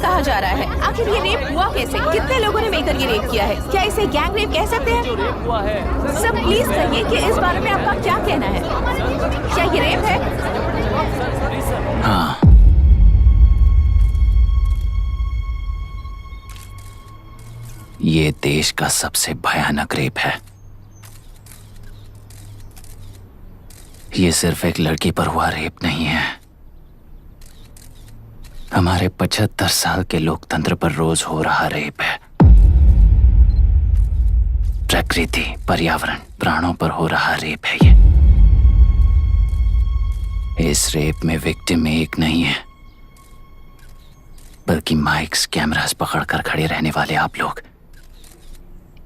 कहा जा रहा है। आखिर ये रेप हुआ कैसे? कितने लोगों ने मिलकर ये रेप किया है? क्या इसे गैंग रेप कह सकते हैं? हुआ है। सब प्लीज कहिए कि इस बारे में आपका क्या कहना है? क्या ये रेप है? हाँ, ये देश का सबसे भयानक रेप है। ये सिर्फ एक लड़की पर हुआ रेप नहीं है, हमारे 75 साल के लोकतंत्र पर रोज हो रहा रेप है। प्रकृति, पर्यावरण, प्राणों पर हो रहा रेप है ये। इस रेप में विक्टिम एक नहीं है, बल्कि माइक्स, कैमरास पकड़कर खड़े रहने वाले आप लोग।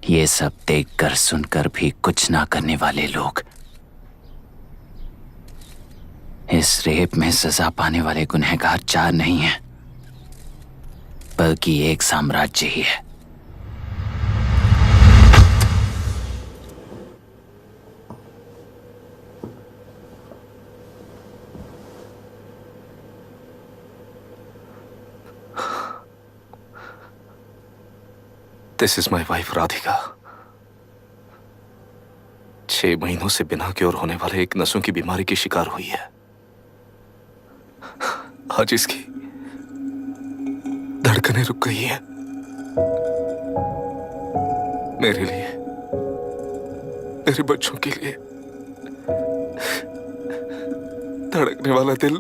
ये सब देखकर सुनकर भी कुछ ना करने वाले लोग। इस रेप में सजा पाने वाले गुनहगार 4 नहीं हैं, बल्कि एक साम्राज्य ही है। This is my wife Radhika. 6 महीनों से बिना क्योर होने वाले एक नसों की बीमारी की शिकार हुई है। आज इसकी धड़कनें रुक गई हैं। मेरे लिए, मेरे बच्चों के लिए धड़कने वाला दिल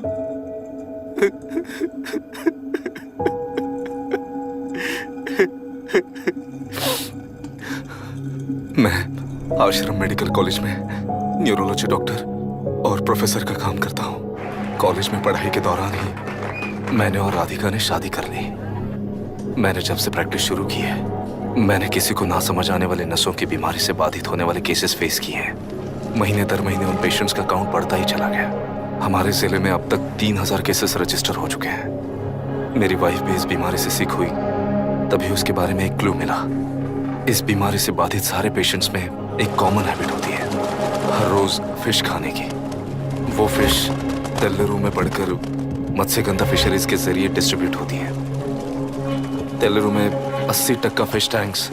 मैं आश्रम मेडिकल कॉलेज में न्यूरोलॉजी डॉक्टर और प्रोफेसर का काम करता हूँ। कॉलेज में पढ़ाई के दौरान ही मैंने और राधिका ने शादी कर ली। मैंने जब से प्रैक्टिस शुरू की है, मैंने किसी को ना समझ आने वाले नसों की बीमारी से बाधित होने वाले केसेस फेस किए हैं। महीने दर महीने उन पेशेंट्स का काउंट बढ़ता ही चला गया। हमारे जिले में अब तक 3000 केसेस रजिस्टर हो चुके हैं। मेरी वाइफ भी इस बीमारी से सिक हुई, तभी उसके बारे में एक क्लू मिला। इस बीमारी से बाधित सारे पेशेंट्स में एक कॉमन हैबिट होती है, हर रोज फिश खाने की। वो फिश तेल्लेरू में बढ़कर मत्स्यगंधा फिशरीज के जरिए डिस्ट्रीब्यूट होती है। तेल्लेरू में 80% फिश टैंक्स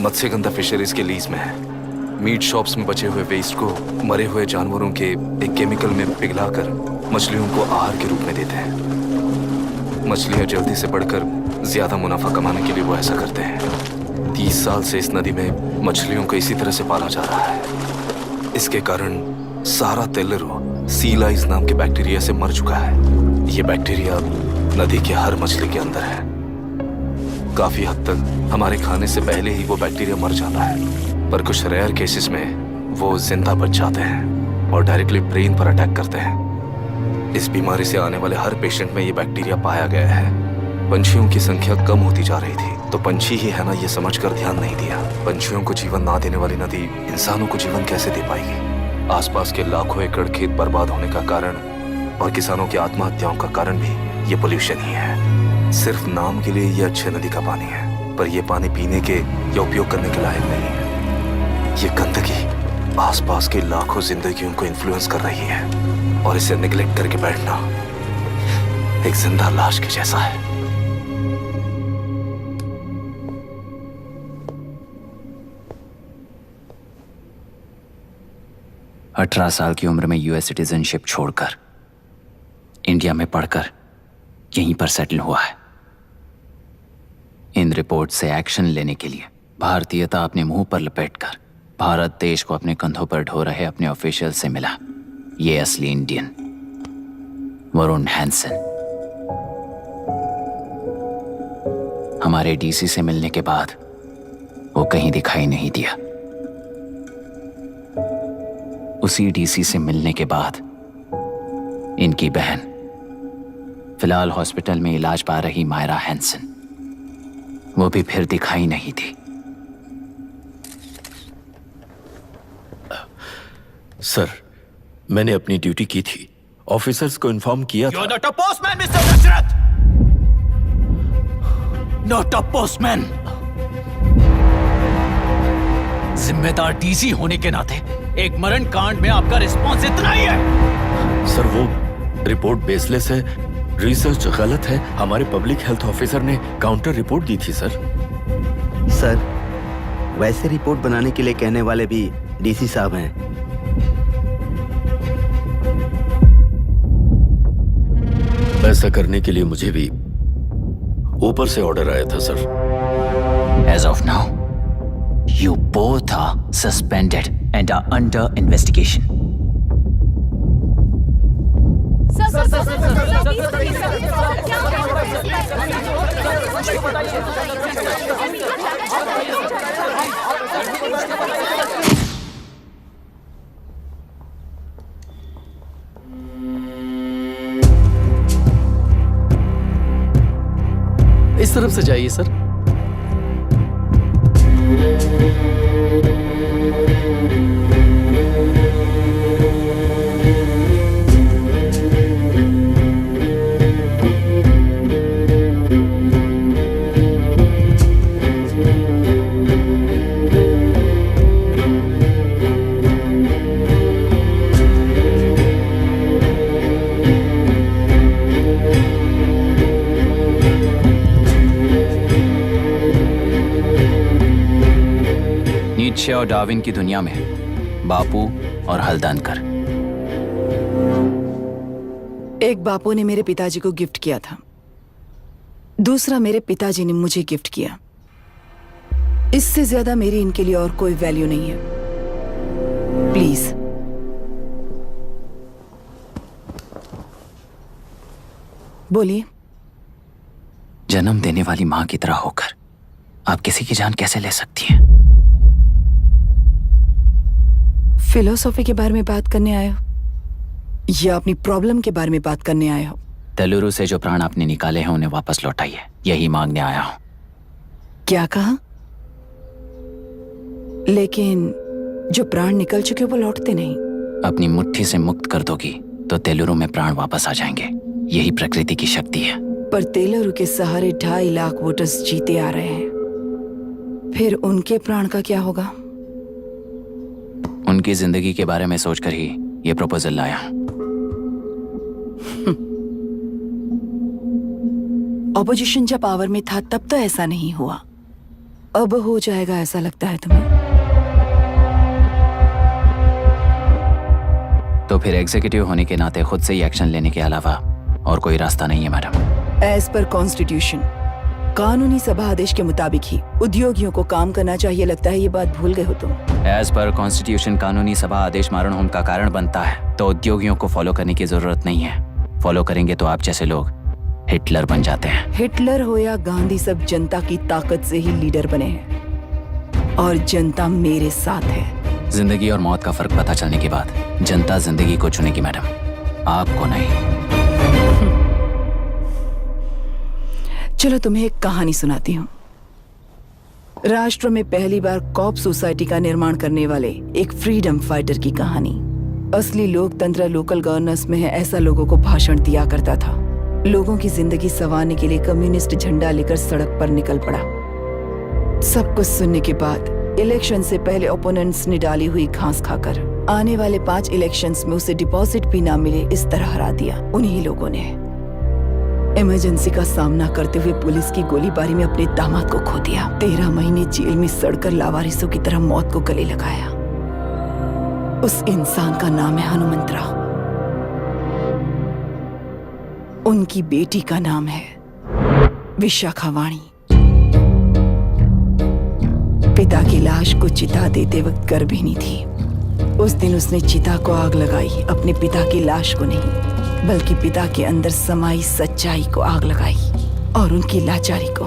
मत्स्यगंधा फिशरीज के लीज में है। मीट शॉप्स में बचे हुए वेस्ट को मरे हुए जानवरों के एक केमिकल में पिघलाकर मछलियों को आहार के रूप में देते हैं। मछलियां जल्दी से बढ़कर ज्यादा मुनाफा कमाने के लिए वो ऐसा करते हैं। 30 साल से इस नदी में मछलियों को इसी तरह से पाला जा रहा है। इसके कारण सारा तेल्लेरू सी लाइस नाम के बैक्टीरिया से मर चुका है। ये बैक्टीरिया नदी के हर मछली के अंदर है। काफी हद तक हमारे खाने से पहले ही वो बैक्टीरिया मर जाता है, पर कुछ रेयर केसेस में वो जिंदा बच जाते हैं और डायरेक्टली ब्रेन पर अटैक करते हैं। इस बीमारी से आने वाले हर पेशेंट में ये बैक्टीरिया पाया गया है। पंछियों की संख्या कम होती जा रही थी, तो पंछी ही है ना ये समझकर ध्यान नहीं दिया। पंछियों को जीवन ना देने वाली नदी इंसानों को जीवन कैसे दे पाएगी? आसपास के लाखों एकड़ खेत बर्बाद होने का कारण और किसानों की आत्महत्याओं का कारण भी ये पोल्यूशन ही है। सिर्फ नाम के लिए ये अच्छे नदी का पानी है, पर यह पानी पीने के या उपयोग करने के लायक नहीं है। ये गंदगी आसपास के लाखों जिंदगियों को इन्फ्लुएंस कर रही है और इसे निगलेक्ट करके बैठना एक जिंदा लाश के जैसा है। अठारह साल की उम्र में यूएस सिटीजनशिप छोड़कर इंडिया में पढ़कर यहीं पर सेटल हुआ है। इन रिपोर्ट से एक्शन लेने के लिए भारतीयता अपने मुंह पर लपेटकर भारत देश को अपने कंधों पर ढो रहे अपने ऑफिशियल से मिला ये असली इंडियन वरुण हैंसन। हमारे डीसी से मिलने के बाद वो कहीं दिखाई नहीं दिया। उसी डीसी से मिलने के बाद इनकी बहन, फिलहाल हॉस्पिटल में इलाज पा रही मायरा हैंसन, वो भी फिर दिखाई नहीं थी। सर, मैंने अपनी ड्यूटी की थी, ऑफिसर्स को इन्फॉर्म किया था। You're not a postman, Mr. Dashrath! Not a postman! जिम्मेदार डीसी होने के नाते एक मरण कांड में आपका रिस्पॉन्स इतना ही है। सर, वो रिपोर्ट बेसलेस है, रिसर्च गलत है। हमारे पब्लिक हेल्थ ऑफिसर ने काउंटर रिपोर्ट दी थी सर। सर, वैसे रिपोर्ट बनाने के लिए कहने वाले भी डीसी साहब हैं। ऐसा करने के लिए मुझे भी ऊपर से ऑर्डर आया था sir. As of now, you both are suspended and are under investigation. इस तरफ से जाइए सर। नीत्शे और डार्विन की दुनिया में बापू और हल्दानकर। एक बापू ने मेरे पिताजी को गिफ्ट किया था, दूसरा मेरे पिताजी ने मुझे गिफ्ट किया। इससे ज्यादा मेरी इनके लिए और कोई वैल्यू नहीं है। प्लीज बोलिए। जन्म देने वाली मां की तरह होकर आप किसी की जान कैसे ले सकती हैं? फिलोसॉफी के बारे में बात करने आए हो या अपनी प्रॉब्लम के बारे में बात करने आए हो? तेलुरु से जो प्राण आपने निकाले हैं उन्हें वापस लौटाइए, यही मांगने आया हूं। क्या कहा? लेकिन जो प्राण निकल चुके वो लौटते नहीं। अपनी मुट्ठी से मुक्त कर दोगी तो तेलुरु में प्राण वापस आ जाएंगे, यही प्रकृति की शक्ति है। पर तेलुरु के सहारे 2.5 लाख वोटर्स जीते आ रहे हैं, फिर उनके प्राण का क्या होगा? उनकी जिंदगी के बारे में सोचकर ही ये प्रपोजल लाया। ऑपोजिशन जब पावर में था तब तो ऐसा नहीं हुआ, अब हो जाएगा ऐसा लगता है तुम्हें? तो फिर एग्जीक्यूटिव होने के नाते खुद से ही एक्शन लेने के अलावा और कोई रास्ता नहीं है मैडम। एज पर कॉन्स्टिट्यूशन, कानूनी सभा आदेश के मुताबिक ही उद्योगियों को काम करना चाहिए। लगता है ये बात भूल गए हो तुम। एज पर कॉन्स्टिट्यूशन कानूनी सभा आदेश मारण होम का कारण बनता है, तो उद्योगियों को फॉलो करने की जरूरत नहीं है। फॉलो करेंगे तो आप जैसे लोग हिटलर बन जाते हैं। हिटलर हो या गांधी, सब जनता की ताकत से ही लीडर बने हैं और जनता मेरे साथ है। जिंदगी और मौत का फर्क पता चलने के बाद जनता जिंदगी को चुनेगी मैडम, आपको नहीं। चलो तुम्हें एक कहानी सुनाती हूँ। राष्ट्र में पहली बार कॉप सोसाइटी का निर्माण करने वाले एक फ्रीडम फाइटर की कहानी। असली लोकतंत्र लोकल गवर्नेंस में है, ऐसा लोगों को भाषण दिया करता था। लोगों की जिंदगी संवारने के लिए कम्युनिस्ट झंडा लेकर सड़क पर निकल पड़ा। सब कुछ सुनने के बाद इलेक्शन से पहले ओपोनेंट्स ने डाली हुई घास खाकर आने वाले 5 इलेक्शंस में उसे डिपॉजिट भी ना मिले इस तरह हरा दिया उन्हीं लोगों ने। इमरजेंसी का सामना करते हुए पुलिस की गोलीबारी में अपने दामाद को खो दिया। 13 महीने जेल में सड़कर लावारिसों की तरह मौत को गले लगाया। उस इंसान का नाम है हनुमंतराव। उनकी बेटी का नाम है विशाखावाणी। पिता की लाश को चिता देते वक्त गर्भिणी थी। उस दिन उसने चिता को आग लगाई, अपने पिता की लाश को नहीं बल्कि पिता के अंदर समाई सच्चाई को आग लगाई और उनकी लाचारी को।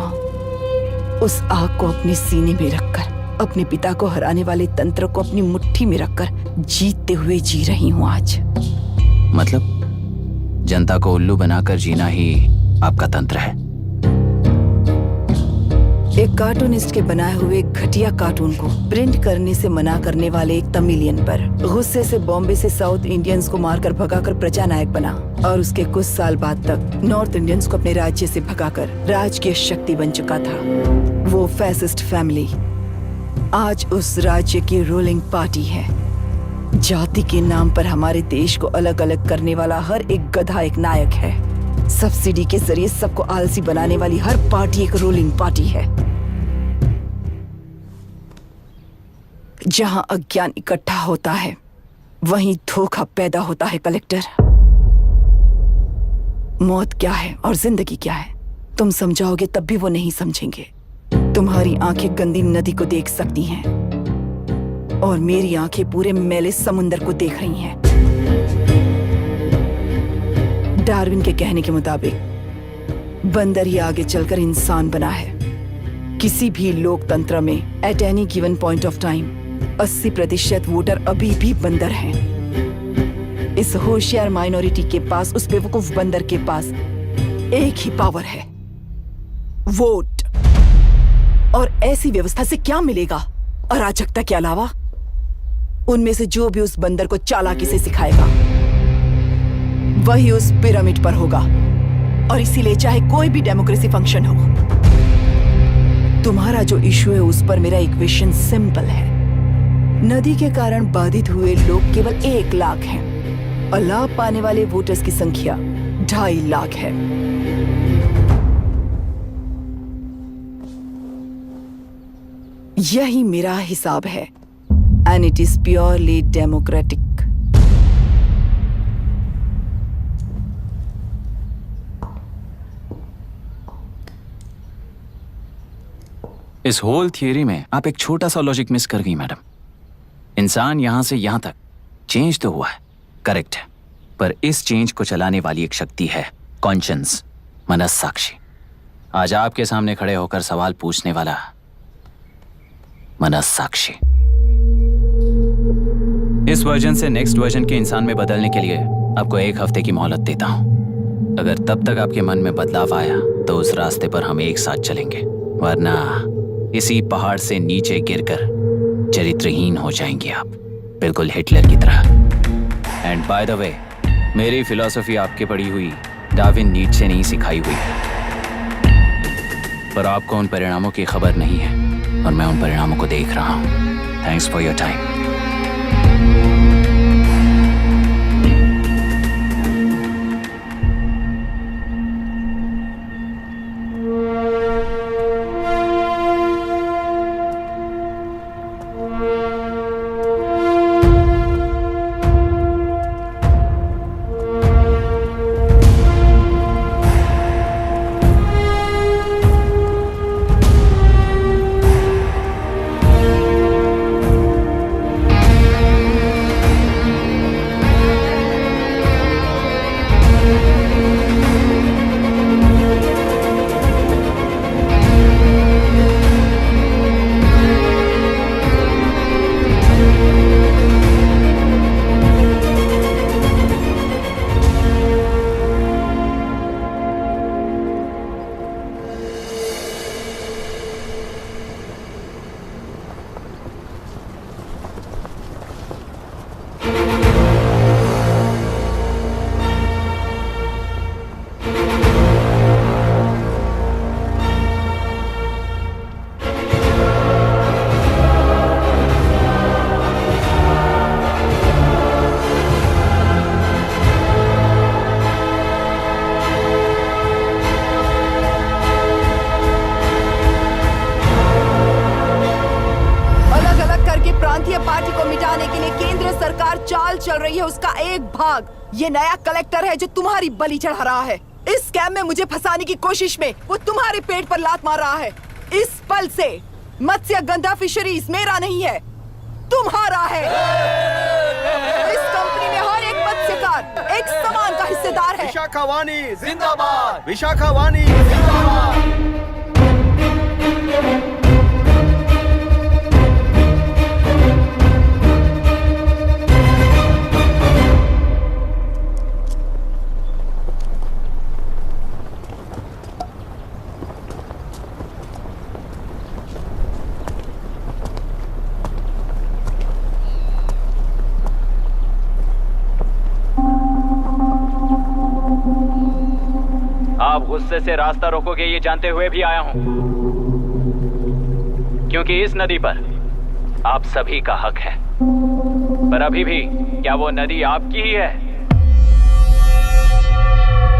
उस आग को अपने सीने में रखकर अपने पिता को हराने वाले तंत्र को अपनी मुट्ठी में रखकर जीतते हुए जी रही हूँ आज। मतलब जनता को उल्लू बनाकर जीना ही आपका तंत्र है? एक कार्टूनिस्ट के बनाए हुए घटिया कार्टून को प्रिंट करने से मना करने वाले एक तमिलियन पर गुस्से से बॉम्बे से साउथ इंडियंस को मारकर भगाकर प्रजानायक बना और उसके कुछ साल बाद तक नॉर्थ इंडियंस को अपने राज्य से भगाकर राजकीय शक्ति बन चुका था। वो फैसिस्ट फैमिली आज उस राज्य की रूलिंग पार्टी है। जाति के नाम पर हमारे देश को अलग अलग करने वाला हर एक गधा एक नायक है। सब्सिडी के जरिए सबको आलसी बनाने वाली हर पार्टी एक रूलिंग पार्टी है। जहां अज्ञान इकट्ठा होता है वहीं धोखा पैदा होता है। कलेक्टर, मौत क्या है और जिंदगी क्या है तुम समझाओगे तब भी वो नहीं समझेंगे। तुम्हारी आंखें गंदी नदी को देख सकती हैं और मेरी आंखें पूरे मैले समुंदर को देख रही हैं। डार्विन के कहने के मुताबिक बंदर ही आगे चलकर इंसान बना है। किसी भी लोकतंत्र में at any given point of time 80% voter अभी भी बंदर हैं। इस होशियार माइनॉरिटी के पास, उस बेवकूफ बंदर के पास एक ही पावर है, वोट। और ऐसी व्यवस्था से क्या मिलेगा अराजकता के अलावा? उनमें से जो भी उस बंदर को चालाकी से सिखाएगा वही उस पिरामिड पर होगा। और इसीलिए चाहे कोई भी डेमोक्रेसी फंक्शन हो, तुम्हारा जो इशू है उस पर मेरा इक्वेशन सिंपल है। नदी के कारण बाधित हुए लोग केवल 1 लाख हैं और लाभ पाने वाले वोटर्स की संख्या 2.5 लाख है। यही मेरा हिसाब है and it is purely democratic. इस होल थियरी में आप एक छोटा सा लॉजिक मिस कर गई मैडम। इंसान यहां से यहां तक चेंज तो हुआ है, करेक्ट है, पर इस चेंज को चलाने वाली एक शक्ति है, कॉन्शियंस, मनस्साक्षी। आज आपके सामने खड़े होकर सवाल पूछने वाला मनस्साक्षी। इस वर्जन से नेक्स्ट वर्जन के इंसान में बदलने के लिए आपको 1 हफ्ते की मोहलत देता हूं। अगर तब तक आपके मन में बदलाव आया तो उस रास्ते पर हम एक साथ चलेंगे, वरना इसी पहाड़ से नीचे गिरकर चरित्रहीन हो जाएंगे आप, बिल्कुल हिटलर की तरह। एंड बाय द वे, मेरी फिलॉसफी आपके पढ़ी हुई डार्विन नीचे नहीं सिखाई हुई है, पर आपको उन परिणामों की खबर नहीं है और मैं उन परिणामों को देख रहा हूं। Thanks for your time. चल रही है उसका एक भाग ये नया कलेक्टर है जो तुम्हारी बलि चढ़ा रहा है। इस स्कैम में मुझे फंसाने की कोशिश में वो तुम्हारे पेट पर लात मार रहा है। इस पल से मत्स्य गंधा फिशरीज मेरा नहीं है, तुम्हारा है। इस कंपनी में हर एक मत्स्यकार एक समान का हिस्सेदार है। विशाखावाणी जिंदाबाद, विशाखावाणी जिंदाबाद। आप गुस्से से रास्ता रोकोगे ये जानते हुए भी आया हूं, क्योंकि इस नदी पर आप सभी का हक है। पर अभी भी क्या वो नदी आपकी ही है?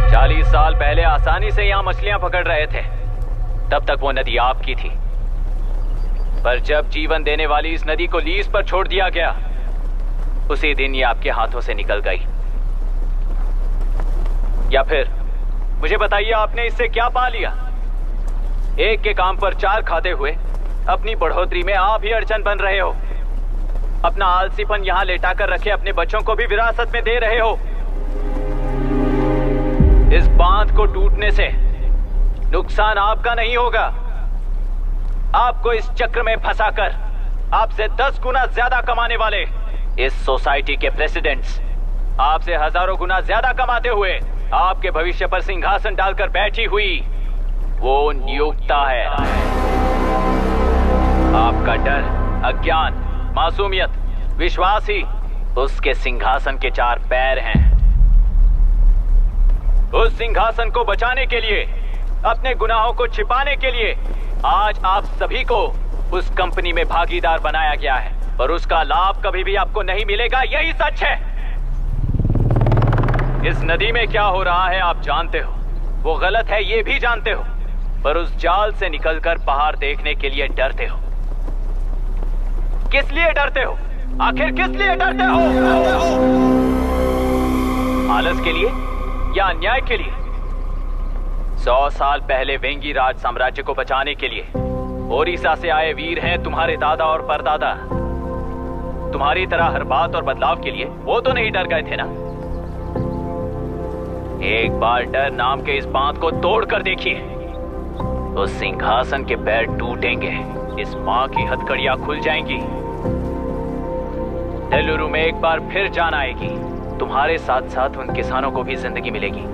40 साल पहले आसानी से यहाँ मछलियां पकड़ रहे थे, तब तक वो नदी आपकी थी। पर जब जीवन देने वाली इस नदी को लीज पर छोड़ दिया गया, उसी दिन ये आपके हाथों से निकल गई। या फिर मुझे बताइए, आपने इससे क्या पा लिया? एक के काम पर 4 खाते हुए अपनी बढ़ोतरी में आप ही अड़चन बन रहे हो। अपना आलसीपन यहाँ लेटा कर रखे अपने बच्चों को भी विरासत में दे रहे हो। इस बांध को टूटने से नुकसान आपका नहीं होगा, आपको इस चक्र में फंसाकर आपसे 10 गुना ज्यादा कमाने वाले इस सोसाइटी के प्रेसिडेंट्स आपसे हजारों गुना ज्यादा कमाते हुए आपके भविष्य पर सिंहासन डालकर बैठी हुई वो नियोक्ता है। आपका डर, अज्ञान, मासूमियत, विश्वास ही उसके सिंहासन के 4 पैर हैं। उस सिंहासन को बचाने के लिए, अपने गुनाहों को छिपाने के लिए आज आप सभी को उस कंपनी में भागीदार बनाया गया है, और उसका लाभ कभी भी आपको नहीं मिलेगा। यही सच है। इस नदी में क्या हो रहा है आप जानते हो, वो गलत है ये भी जानते हो, पर उस जाल से निकलकर पहाड़ देखने के लिए डरते हो। किस लिए डरते हो? आखिर किस लिए डरते हो? आलस के लिए या अन्याय के लिए? 100 साल पहले वेंगी राज साम्राज्य को बचाने के लिए ओडिशा से आए वीर हैं तुम्हारे दादा और परदादा। तुम्हारी तरह हर बात और बदलाव के लिए वो तो नहीं डर गए थे ना। एक बार डर नाम के इस बांध को तोड़ कर देखिए, उस सिंहासन के पैर टूटेंगे, इस मां की हथकड़ियां खुल जाएंगी, तेलुरु में एक बार फिर जान आएगी, तुम्हारे साथ साथ उन किसानों को भी जिंदगी मिलेगी।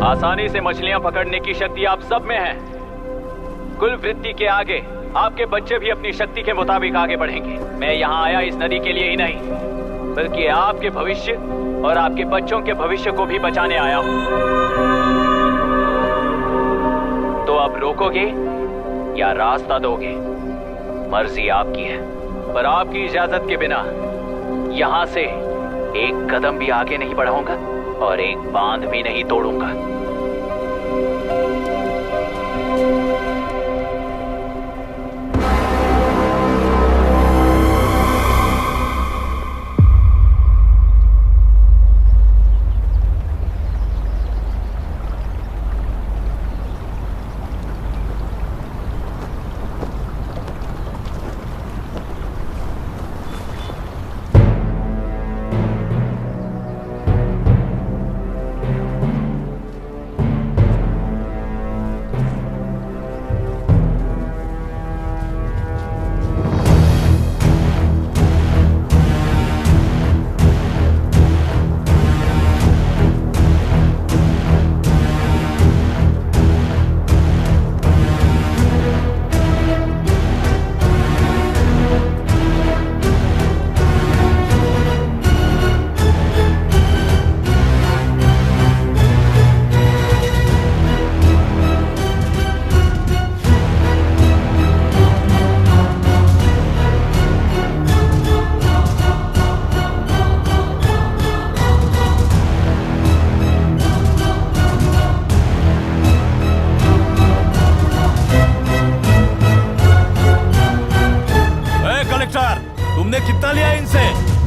आसानी से मछलियां पकड़ने की शक्ति आप सब में है। कुल वृत्ति के आगे आपके बच्चे भी अपनी शक्ति के मुताबिक आगे बढ़ेंगे। मैं यहाँ आया इस नदी के लिए ही नहीं, बल्कि आपके भविष्य और आपके बच्चों के भविष्य को भी बचाने आया हूँ। तो अब रोकोगे या रास्ता दोगे, मर्जी आपकी है, पर आपकी इजाजत के बिना यहाँ से एक कदम भी आगे नहीं बढ़ाऊंगा और एक बांध भी नहीं तोड़ूंगा।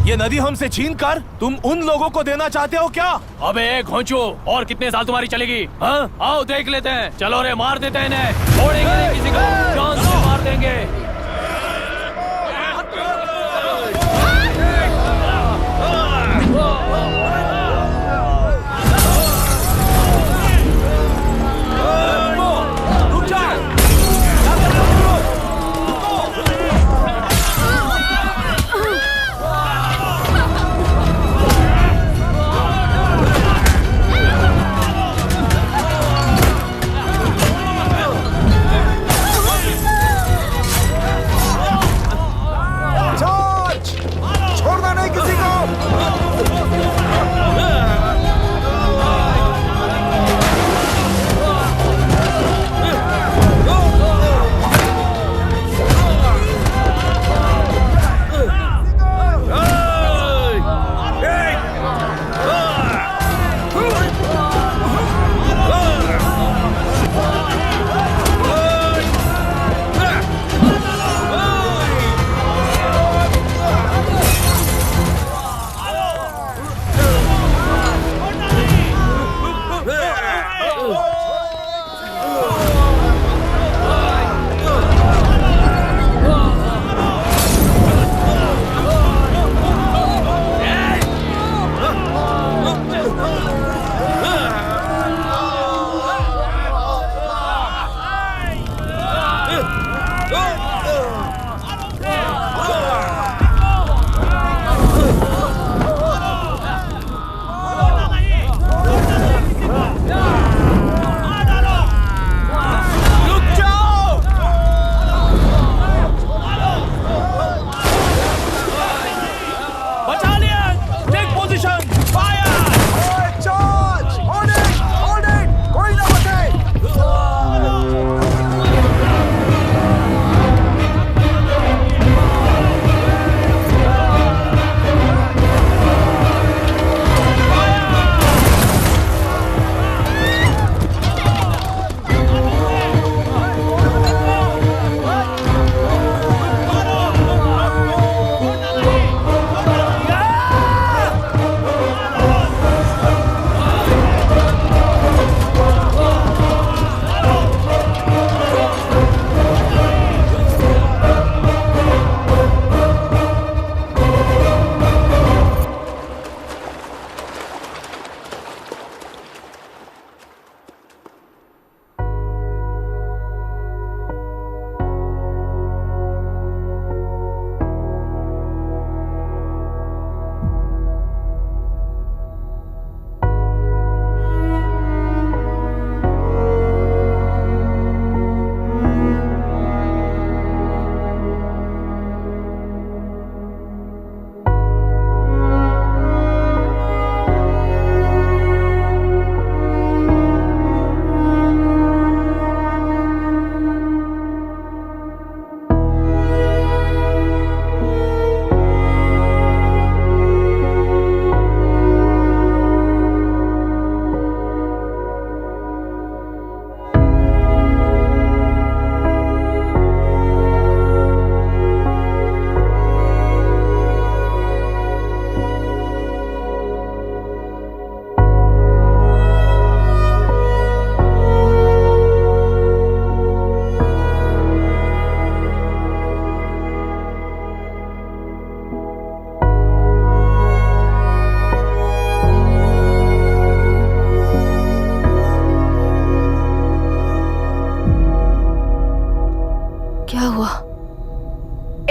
ये नदी हमसे छीन कर तुम उन लोगों को देना चाहते हो क्या? अबे घोंचो, और कितने साल तुम्हारी चलेगी? हाँ, आओ देख लेते हैं। चलो रे, मार देते हैं इन्हें, छोड़ेंगे नहीं किसी को, जान से मार देंगे।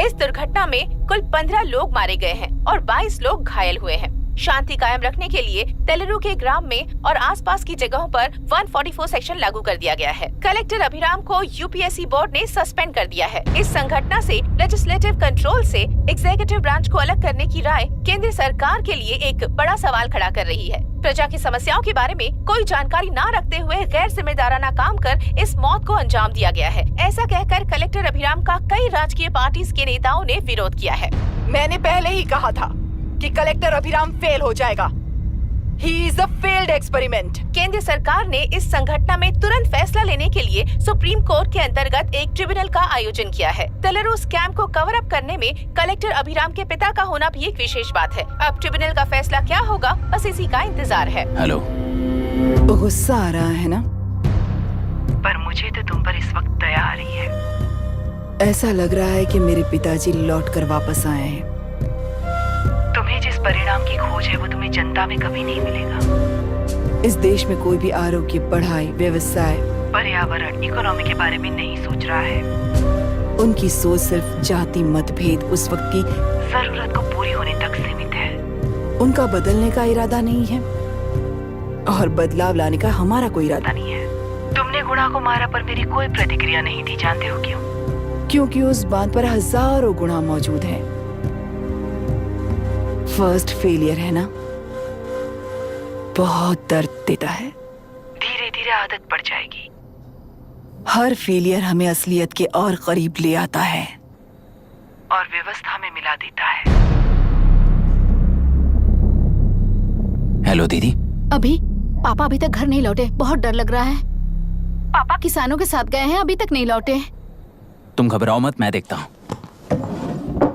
इस दुर्घटना में कुल 15 लोग मारे गए हैं और 22 लोग घायल हुए हैं। शांति कायम रखने के लिए तेलुरु के ग्राम में और आसपास की जगहों पर 144 सेक्शन लागू कर दिया गया है। कलेक्टर अभिराम को यूपीएससी बोर्ड ने सस्पेंड कर दिया है। इस संघटना से लेजिस्लेटिव कंट्रोल से एग्जीक्यूटिव ब्रांच को अलग करने की राय केंद्र सरकार के लिए एक बड़ा सवाल खड़ा कर रही है। प्रजा की समस्याओं के बारे में कोई जानकारी न रखते हुए गैर जिम्मेदाराना काम कर इस मौत को अंजाम दिया गया है। ऐसा कहकर कलेक्टर अभिराम का कई राजकीय पार्टी के नेताओं ने विरोध किया है। मैंने पहले ही कहा था कि कलेक्टर अभिराम फेल हो जाएगा। He is a failed experiment. केंद्र सरकार ने इस संघटना में तुरंत फैसला लेने के लिए सुप्रीम कोर्ट के अंतर्गत एक ट्रिब्यूनल का आयोजन किया है। तेलुरु स्कैम को कवर अप करने में कलेक्टर अभिराम के पिता का होना भी एक विशेष बात है। अब ट्रिब्यूनल का फैसला क्या होगा, बस इसी का इंतजार है। हेलो। गुस्सा आ रहा है ना? पर मुझे तो तुम पर इस वक्त दया आ रही है। ऐसा लग रहा है कि मेरे पिताजी लौट कर वापस आए हैं। तुम्हें जिस परिणाम की खोज है वो तुम्हें जनता में कभी नहीं मिलेगा। इस देश में कोई भी आरोग्य, पढ़ाई, व्यवसाय, पर्यावरण, इकोनॉमी के बारे में नहीं सोच रहा है। उनकी सोच सिर्फ जाति मतभेद उस वक्त की जरूरत को पूरी होने तक सीमित है। उनका बदलने का इरादा नहीं है और बदलाव लाने का हमारा कोई इरादा नहीं है। तुमने गुणा को मारा पर मेरी कोई प्रतिक्रिया नहीं थी, जानते हो क्यों? क्योंकि उस बांध पर हजारों गुणा मौजूद हैं। फर्स्ट फेलियर है ना, बहुत दर्द देता है। धीरे धीरे आदत पड़ जाएगी। हर फेलियर हमें असलियत के और करीब ले आता है और व्यवस्था में मिला देता है। हेलो दीदी। अभी पापा अभी तक घर नहीं लौटे, बहुत डर लग रहा है। पापा किसानों के साथ गए हैं, अभी तक नहीं लौटे। तुम घबराओ मत, मैं देखता हूँ।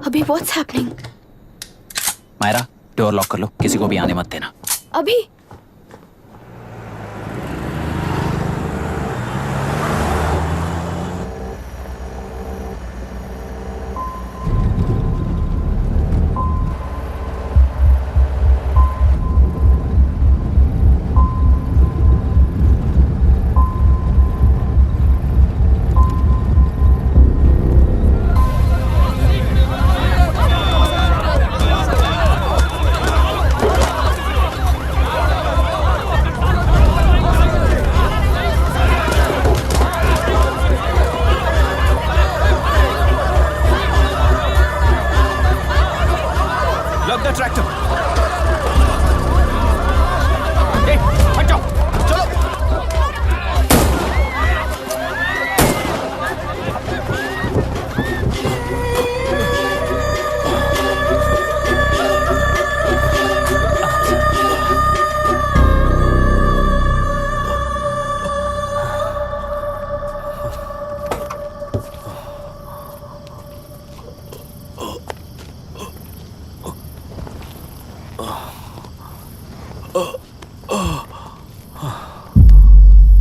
अभी what's happening? Myra, door lock कर लो, किसी को भी आने मत देना। अभी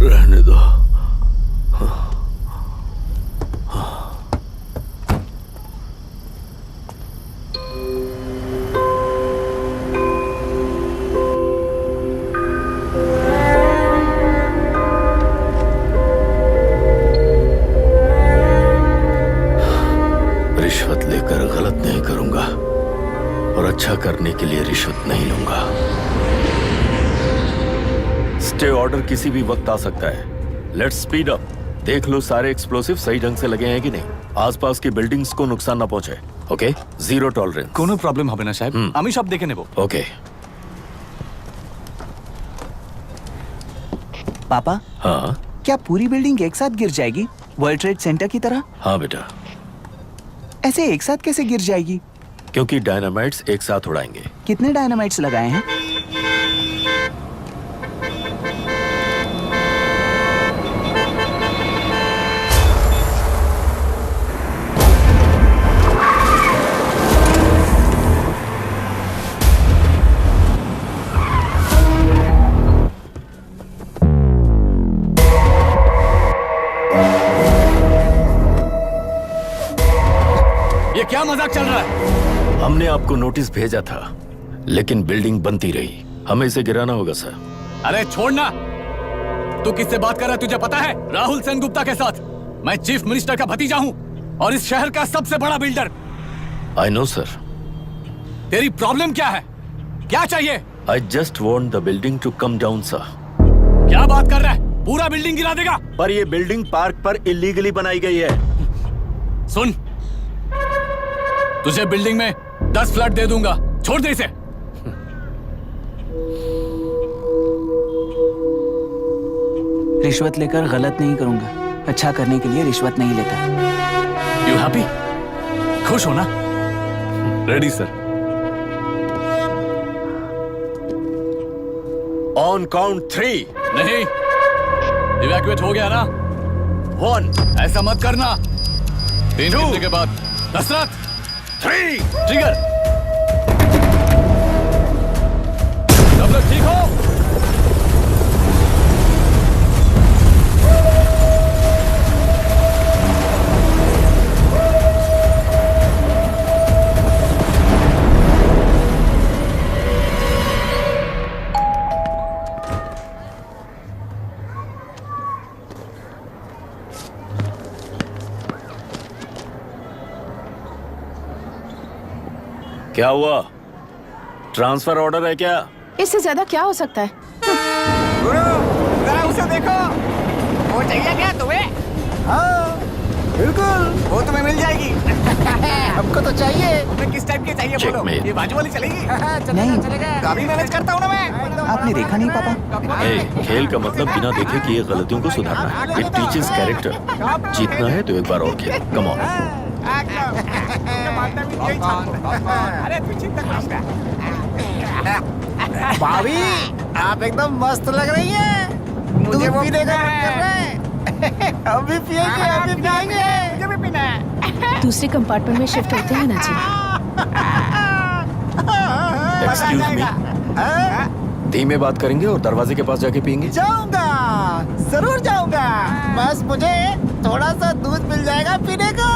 रहने दो। रिश्वत लेकर गलत नहीं करूंगा और अच्छा करने के लिए रिश्वत नहीं लूंगा। स्टे ऑर्डर किसी भी वक्त आ सकता है। Let's speed up. देख लो सारे एक्सप्लोसिव सही ढंग से लगे हैं कि नहीं। आसपास की बिल्डिंग्स को नुकसान ना पहुंचे। Okay, zero tolerance. कोनो प्रॉब्लम হবে না সাহেব, আমি সব দেখে নেব। ओके। पापा, हाँ क्या पूरी बिल्डिंग एक साथ गिर जाएगी, वर्ल्ड ट्रेड सेंटर की तरह? हाँ बेटा। ऐसे एक साथ कैसे गिर जाएगी? क्योंकि डायनामाइट्स एक साथ उड़ाएंगे। कितने डायनामाइट्स लगाए हैं? ये क्या मजाक चल रहा है? हमने आपको नोटिस भेजा था, लेकिन बिल्डिंग बनती रही। हमें इसे गिराना होगा सर। अरे छोड़ना। तू किससे बात कर रहा है तुझे पता है? राहुल सेनगुप्ता के साथ। मैं चीफ मिनिस्टर का भतीजा हूँ और इस शहर का सबसे बड़ा बिल्डर। I know sir. तेरी प्रॉब्लम क्या है? क्या चाहिए? I just want the building to come down sir. क्या बात कर रहा है? पूरा बिल्डिंग गिरा देगा? पर ये बिल्डिंग पार्क पर इलीगली बनाई गई है। सुन, तुझे बिल्डिंग में 10 फ्लैट दे दूंगा, छोड़ दे इसे। रिश्वत लेकर गलत नहीं करूंगा, अच्छा करने के लिए रिश्वत नहीं लेता। You happy? खुश हो ना? Ready sir. On count 3। नहीं, इवैक्यूएट हो गया ना? 1। ऐसा मत करना। 3 घंटे के बाद। दशरथ 3। ट्रिगर। सब लोग ठीक हो? क्या हुआ? ट्रांसफर ऑर्डर है क्या? इससे ज्यादा क्या हो सकता है? उसे देखो, वो चाहिए क्या तुम्हें? हाँ, बिल्कुल, वो तुम्हें मिल जाएगी। हमको तो चाहिए। तुम्हें किस टाइप की चाहिए बोलो? ये बाजू वाली चलेगी? नहीं, काफी मैनेज करता हूँ ना मैं। आपने देखा नहीं पापा? खेल का मतलब बिना देखे किए गलतियों को सुधारना। It teaches character. जीतना है तो एक बार और खेल। Come on. भाभी, आप एकदम मस्त लग रही हैं। मुझे वो पीने का मन कर रहा है। हम भी पिएंगे, हम भी पिएंगे। मुझे भी पीना है। दूसरे कंपार्टमेंट में शिफ्ट होते हैं ना जी। एक्सक्यूज मी, धीमे बात करेंगे और दरवाजे के पास जाके पियेंगे। जाऊंगा, जरूर जाऊंगा। बस मुझे थोड़ा सा दूध मिल जाएगा पीने को।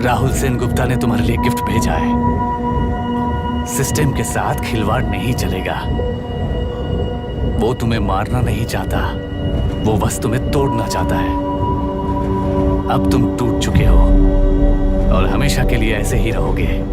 राहुल सेन गुप्ता ने तुम्हारे लिए गिफ्ट भेजा है। सिस्टम के साथ खिलवाड़ नहीं चलेगा। वो तुम्हें मारना नहीं चाहता, वो बस तुम्हें तोड़ना चाहता है। अब तुम टूट चुके हो और हमेशा के लिए ऐसे ही रहोगे।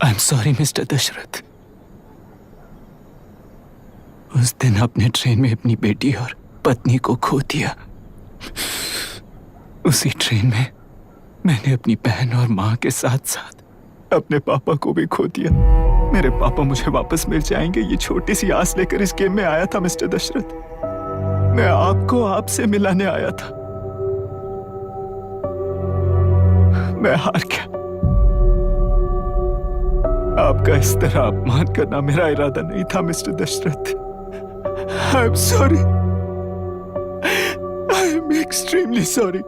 I'm sorry, mister Dasharath. उस दिन अपने ट्रेन में अपनी बेटी और पत्नी को खो दिया। उसी ट्रेन में मैंने अपनी बहन और माँ के साथ साथ अपने पापा को भी खो दिया। मेरे पापा मुझे वापस मिल जाएंगे, ये छोटी सी आस लेकर इस गेम में आया था मिस्टर दशरथ। मैं आपको आपसे मिलाने आया था। मैं हार गया। आपका इस तरह अपमान करना मेरा इरादा नहीं था mister Dasharath. I am sorry. I am extremely sorry.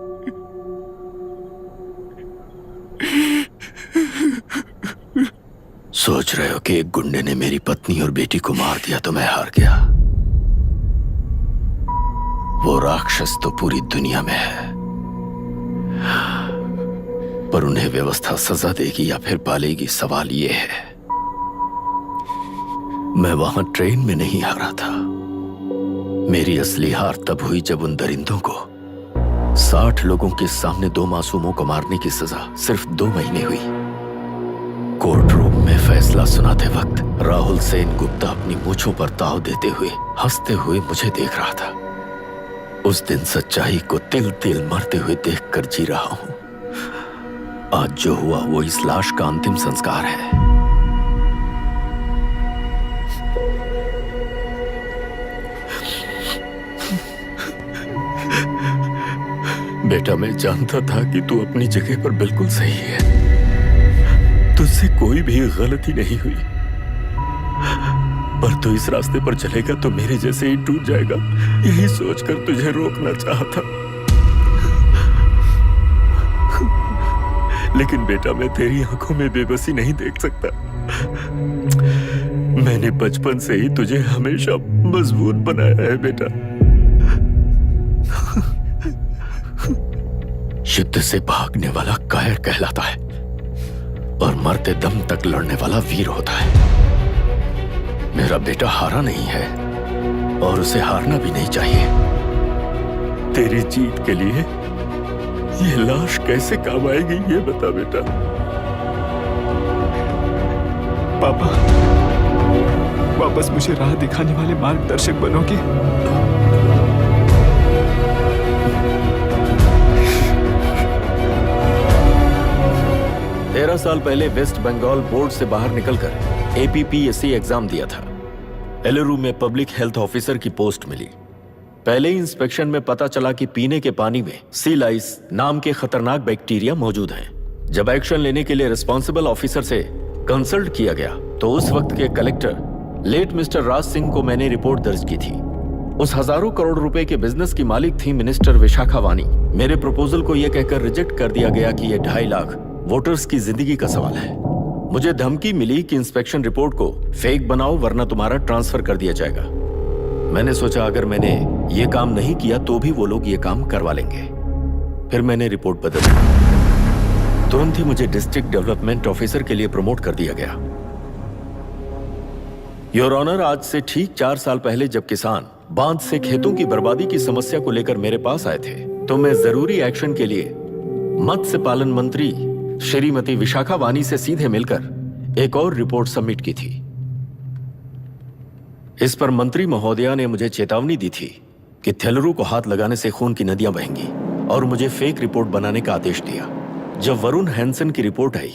सोच रहे हो कि एक गुंडे ने मेरी पत्नी और बेटी को मार दिया तो मैं हार गया? वो राक्षस तो पूरी दुनिया में है, पर उन्हें व्यवस्था सजा देगी या फिर पालेगी, सवाल ये है। मैं वहां ट्रेन में नहीं हारा था। मेरी असली हार तब हुई जब उन दरिंदों को 60 लोगों के सामने 2 मासूमों को मारने की सजा सिर्फ 2 महीने हुई। कोर्ट रूम में फैसला सुनाते वक्त राहुल सेन गुप्ता अपनी मूंछों पर ताव देते हुए हंसते हुए मुझे देख रहा था। उस दिन सच्चाई को तिल तिल मरते हुए देखकर जी रहा हूं। आज जो हुआ वो इस लाश का अंतिम संस्कार है। बेटा, मैं जानता था कि तू अपनी जगह पर बिल्कुल सही है। तुझसे कोई भी गलती नहीं हुई, पर तू इस रास्ते पर चलेगा तो मेरे जैसे ही टूट जाएगा, यही सोचकर तुझे रोकना चाहा था। लेकिन बेटा, मैं तेरी आंखों में बेबसी नहीं देख सकता। मैंने बचपन से ही तुझे हमेशा मजबूत बनाया है बेटा। युद्ध से भागने वाला कायर कहलाता है और मरते दम तक लड़ने वाला वीर होता है। मेरा बेटा हारा नहीं है और उसे हारना भी नहीं चाहिए। तेरी जीत के लिए ये लाश कैसे काम आएगी, ये बता बेटा। पापा, वापस मुझे राह दिखाने वाले मार्गदर्शक बनोगे? 13 साल पहले वेस्ट बंगाल बोर्ड से बाहर निकलकर APPSC एग्जाम दिया था। एलुरु में पब्लिक हेल्थ ऑफिसर की पोस्ट मिली। पहले ही इंस्पेक्शन में पता चला कि पीने के पानी में सी लाइस नाम के खतरनाक बैक्टीरिया मौजूद हैं। जब एक्शन लेने के लिए रिस्पॉन्सिबल ऑफिसर से कंसल्ट किया गया तो उस वक्त के collector late mister Raj Singh को मैंने रिपोर्ट दर्ज की थी। उस हजारों करोड़ रुपए के बिजनेस की मालिक थी मिनिस्टर विशाखा वानी। मेरे प्रपोजल को यह कहकर रिजेक्ट कर दिया गया कि यह 2.5 लाख वोटर्स की जिंदगी का सवाल है। मुझे धमकी मिली कि इंस्पेक्शन रिपोर्ट को फेक बनाओ वरना तुम्हारा ट्रांसफर कर दिया जाएगा। मैंने सोचा अगर मैंने ये काम नहीं किया तो भी वो लोग ये काम करवा लेंगे। फिर मैंने रिपोर्ट बदली। तुरंत ही मुझे डिस्ट्रिक्ट डेवलपमेंट ऑफिसर के लिए प्रमोट कर दिया गया। योर ऑनर, आज से ठीक 4 साल पहले जब किसान बांध से खेतों की बर्बादी की समस्या को लेकर मेरे पास आए थे तो मैं जरूरी एक्शन के लिए मत्स्य पालन मंत्री श्रीमती विशाखा वानी से सीधे मिलकर एक और रिपोर्ट सबमिट की थी। इस पर मंत्री महोदया ने मुझे चेतावनी दी थी कि थेलरू को हाथ लगाने से खून की नदियां बहेंगी और मुझे फेक रिपोर्ट बनाने का आदेश दिया। जब वरुण हैंसन की रिपोर्ट आई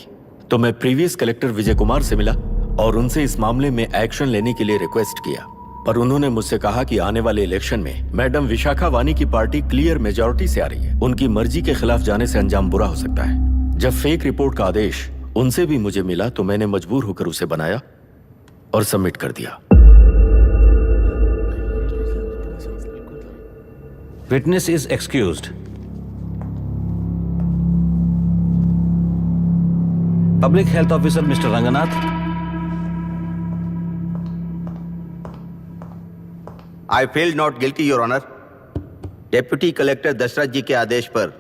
तो मैं प्रीवियस कलेक्टर विजय कुमार से मिला और उनसे इस मामले में एक्शन लेने के लिए रिक्वेस्ट किया, पर उन्होंने मुझसे कहा कि आने वाले इलेक्शन में मैडम विशाखा वानी की पार्टी क्लियर मेजॉरिटी से आ रही है, उनकी मर्जी के खिलाफ जाने से अंजाम बुरा हो सकता है। जब फेक रिपोर्ट का आदेश उनसे भी मुझे मिला तो मैंने मजबूर होकर उसे बनाया और सबमिट कर दिया। Witness is excused. Public health officer mister Ranganath. I feel not guilty your honour. Deputy collector Dasharath ji के आदेश पर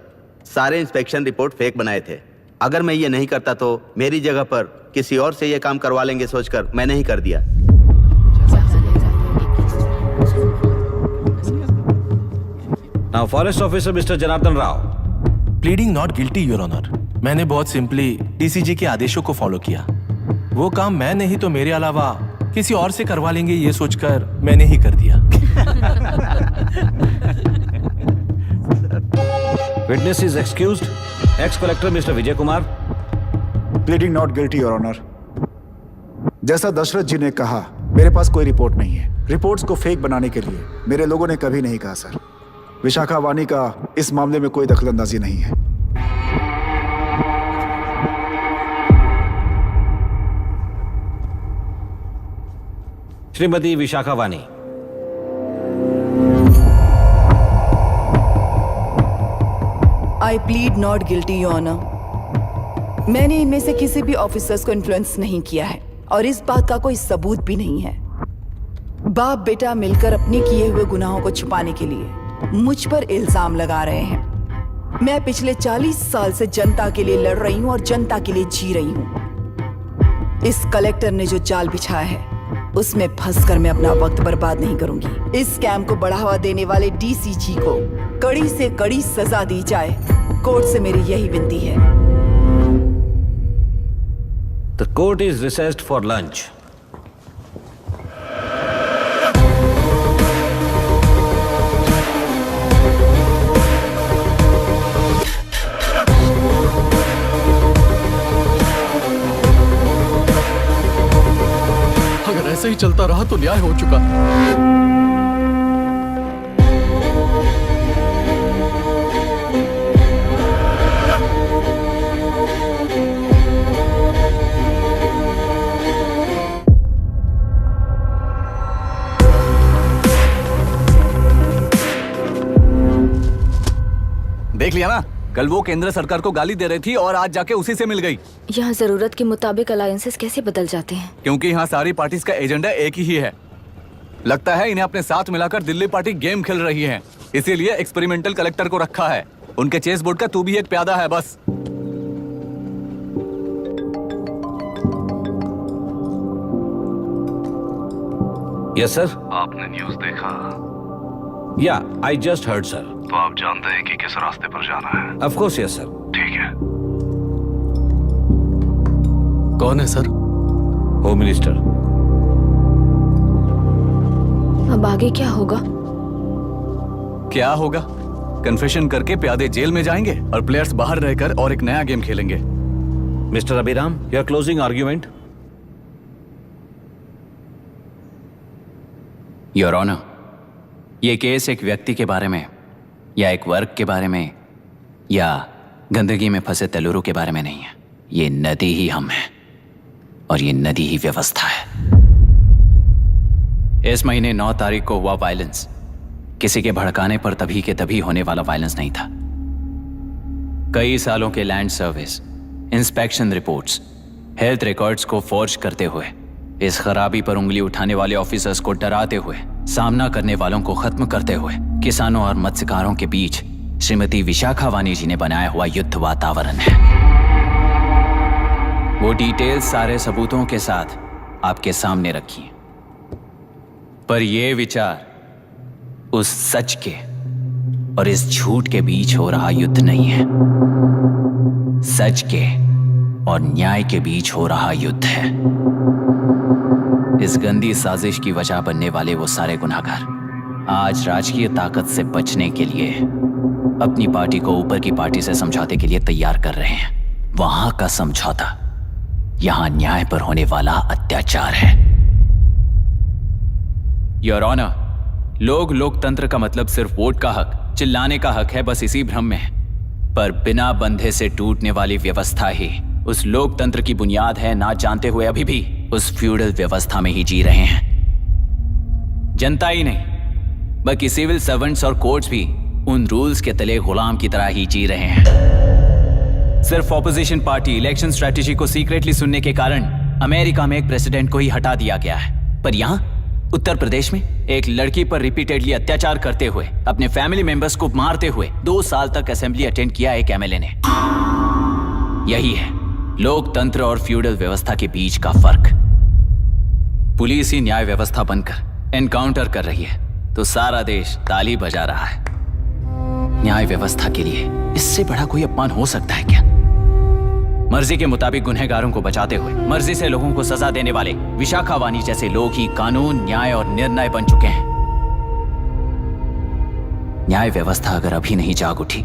सारे इंस्पेक्शन रिपोर्ट फेक बनाए थे। अगर मैं ये नहीं करता तो मेरी जगह पर किसी और से ये काम करवा लेंगे सोचकर मैंने ही कर दिया। Now forest officer mister Janardhan Rao. Pleading not guilty your honour. मैंने बहुत सिंपली DCG के आदेशों को फॉलो किया। वो काम मैं नहीं तो मेरे अलावा किसी और से करवा लेंगे ये सोचकर मैंने ही कर दिया। Witness is excused. Ex collector mister Vijay Kumar. Pleading not guilty your honour. जैसा दशरथ जी ने कहा, मेरे पास कोई रिपोर्ट नहीं है। रिपोर्ट्स को फेक बनाने के लिए मेरे लोगों ने कभी नहीं कहा सर। विशाखा वानी का इस मामले में कोई दखलंदाजी नहीं है। Shrimati Vishakha Vani. I plead not guilty your honour. मैंने इनमें से किसी भी ऑफिसर्स को इन्फ्लुएंस नहीं किया है और इस बात का कोई सबूत भी नहीं है। बाप बेटा मिलकर अपने किए हुए गुनाहों को छुपाने के लिए मुझ पर इल्जाम लगा रहे हैं। मैं पिछले 40 साल से जनता के लिए लड़ रही हूँ और जनता के लिए जी रही हूँ। इस कलेक्टर ने जो जाल बिछाया है उसमें फंसकर मैं अपना वक्त बर्बाद नहीं करूंगी। इस स्कैम को बढ़ावा देने वाले डीसीजी को कड़ी से कड़ी सजा दी जाए। कोर्ट से मेरी यही विनती है। The court is richest for lunch. अगर ऐसे ही चलता रहा तो न्याय हो चुका। देख लिया ना, कल वो केंद्र सरकार को गाली दे रही थी और आज जाके उसी से मिल गई। यहाँ जरूरत के मुताबिक अलायंसेस कैसे बदल जाते हैं? क्योंकि यहाँ सारी पार्टीज का एजेंडा एक ही है। लगता है इन्हें अपने साथ मिलाकर दिल्ली पार्टी गेम खेल रही है, इसीलिए एक्सपेरिमेंटल कलेक्टर को रखा है। उनके चेस बोर्ड का तू भी एक प्यादा है बस। Yes sir. आपने न्यूज़ देखा? या आई जस्ट हर्ड सर। तो आप जानते हैं कि किस रास्ते पर जाना है? Of course yes sir. ठीक है। कौन है सर? Home minister. अब आगे क्या होगा? क्या होगा? कन्फेशन करके प्यादे जेल में जाएंगे और प्लेयर्स बाहर रहकर और एक नया गेम खेलेंगे। Mister Abhiram, your closing argument. Your honour, ये केस एक व्यक्ति के बारे में या एक वर्ग के बारे में या गंदगी में फंसे तेलुरु के बारे में नहीं है। ये नदी ही हम हैं और ये नदी ही व्यवस्था है। इस महीने 9 तारीख को हुआ वायलेंस किसी के भड़काने पर तभी के तभी होने वाला वायलेंस नहीं था। कई सालों के land service, inspection reports, health records को फॉर्ज करते हुए, इस खराबी पर उंगली उठाने वाले ऑफिसर्स को डराते हुए, सामना करने वालों को खत्म करते हुए किसानों और मत्स्यकारों के बीच श्रीमती विशाखा वानी जी ने बनाया हुआ युद्ध वातावरण है। वो डिटेल्स सारे सबूतों के साथ आपके सामने रखी हैं। पर ये विचार उस सच के और इस झूठ के बीच हो रहा युद्ध नहीं है, सच के और न्याय के बीच हो रहा युद्ध है। इस गंदी साजिश की वजह बनने वाले वो सारे गुनहगार आज राजकीय ताकत से बचने के लिए अपनी पार्टी को ऊपर की पार्टी से समझौते के लिए तैयार कर रहे हैं। वहां का समझौता यहां न्याय पर होने वाला अत्याचार है। योर ऑनर, लोग लोकतंत्र का मतलब सिर्फ वोट का हक, चिल्लाने का हक है, बस इसी भ्रम में है। पर बिना बंधे से टूटने वाली व्यवस्था ही उस लोकतंत्र की बुनियाद है, ना जानते हुए अभी भी उस फ्यूडल व्यवस्था में ही जी रहे हैं। जनता ही नहीं बल्कि सिविल सर्वेंट्स और कोर्ट्स भी उन रूल्स के तले गुलाम की तरह ही जी रहे हैं। सिर्फ ऑपोजिशन पार्टी इलेक्शन स्ट्रेटेजी को सीक्रेटली सुनने के कारण अमेरिका में एक प्रेसिडेंट को ही हटा दिया गया है, पर यहां उत्तर प्रदेश में एक लड़की पर रिपीटेडली अत्याचार करते हुए, अपने फैमिली मेंबर्स को मारते हुए 2 साल तक असेंबली अटेंड किया एक एमएलए ने। यही है लोकतंत्र और फ्यूडल व्यवस्था के बीच का फर्क। पुलिस ही न्याय व्यवस्था बनकर एनकाउंटर कर रही है तो सारा देश ताली बजा रहा है। न्याय व्यवस्था के लिए इससे बड़ा कोई अपमान हो सकता है क्या? मर्जी के मुताबिक गुनहगारों को बचाते हुए मर्जी से लोगों को सजा देने वाले विशाखा वानी जैसे लोग ही कानून, न्याय और निर्णय बन चुके हैं। न्याय व्यवस्था अगर अभी नहीं जाग उठी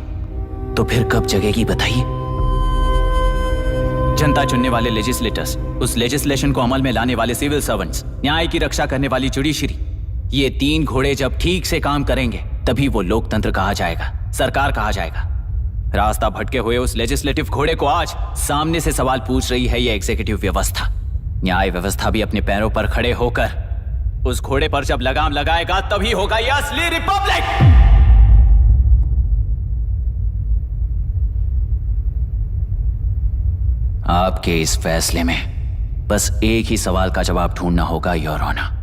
तो फिर कब जगेगी बताइए? जनता चुनने वाले लेजिस्लेटर्स, उस लेजिस्लेशन को अमल में लाने वाले सिविल सर्वेंट्स, न्याय की रक्षा करने वाली जुडिशरी, ये 3 घोड़े जब ठीक से काम करेंगे तभी वो लोकतंत्र कहा जाएगा, सरकार कहा जाएगा। रास्ता भटके हुए उस लेजिस्लेटिव घोड़े को आज सामने से सवाल पूछ रही है ये एग्जीक्यूटिव व्यवस्था। न्याय व्यवस्था भी अपने पैरों पर खड़े होकर उस घोड़े पर जब लगाम लगाएगा तभी होगा ये असली रिपब्लिक। आपके इस फैसले में बस एक ही सवाल का जवाब ढूंढना होगा योर ऑनर।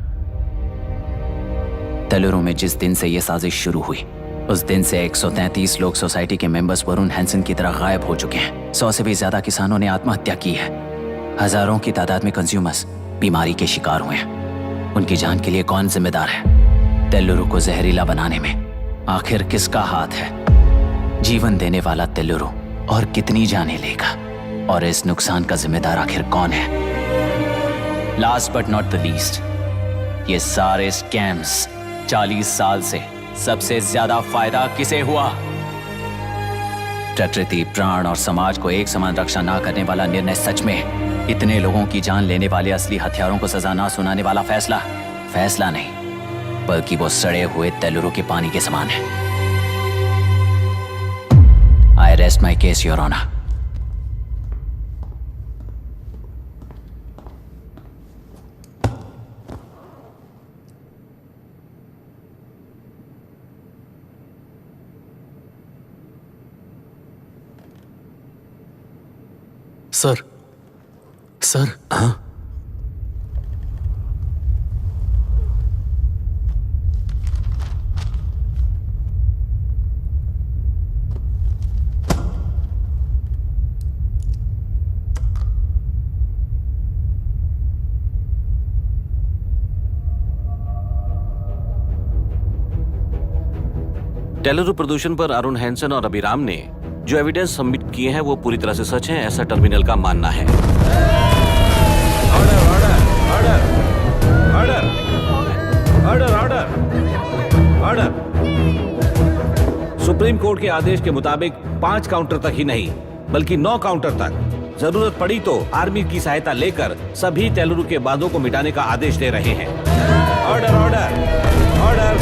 तेलुरु में जिस दिन से यह साजिश शुरू हुई उस दिन से 133 लोग सोसाइटी के मेंबर्स वरुण हैंसन की तरह गायब हो चुके हैं। 100 से भी ज्यादा किसानों ने आत्महत्या की है। हजारों की तादाद में कंज्यूमर्स बीमारी के शिकार हुए हैं। उनकी जान के लिए कौन जिम्मेदार है? तेल्लुरु को जहरीला बनाने में आखिर किसका हाथ है? जीवन देने वाला तेल्लुरु और कितनी जाने लेगा? और इस नुकसान का जिम्मेदार आखिर कौन है? Last but not the least, ये सारे स्कैम्स 40 साल से सबसे ज्यादा फायदा किसे हुआ? प्रकृति, प्राण और समाज को एक समान रक्षा ना करने वाला निर्णय सच में इतने लोगों की जान लेने वाले असली हथियारों को सजा ना सुनाने वाला फैसला नहीं, बल्कि वो सड़े हुए तेल्लुरु के पानी के समान है। I rest my case your honour. Sir हाँ, तेलुरु प्रदूषण पर अरुण हैंसन और अभिराम ने जो एविडेंस सबमिट किए हैं वो पूरी तरह से सच है, ऐसा टर्मिनल का मानना है। Order order order order order order. Supreme court के आदेश के मुताबिक 5 काउंटर तक ही नहीं बल्कि 9 काउंटर तक जरूरत पड़ी तो आर्मी की सहायता लेकर सभी तेलुरु के बांधों को मिटाने का आदेश दे रहे हैं। Order order order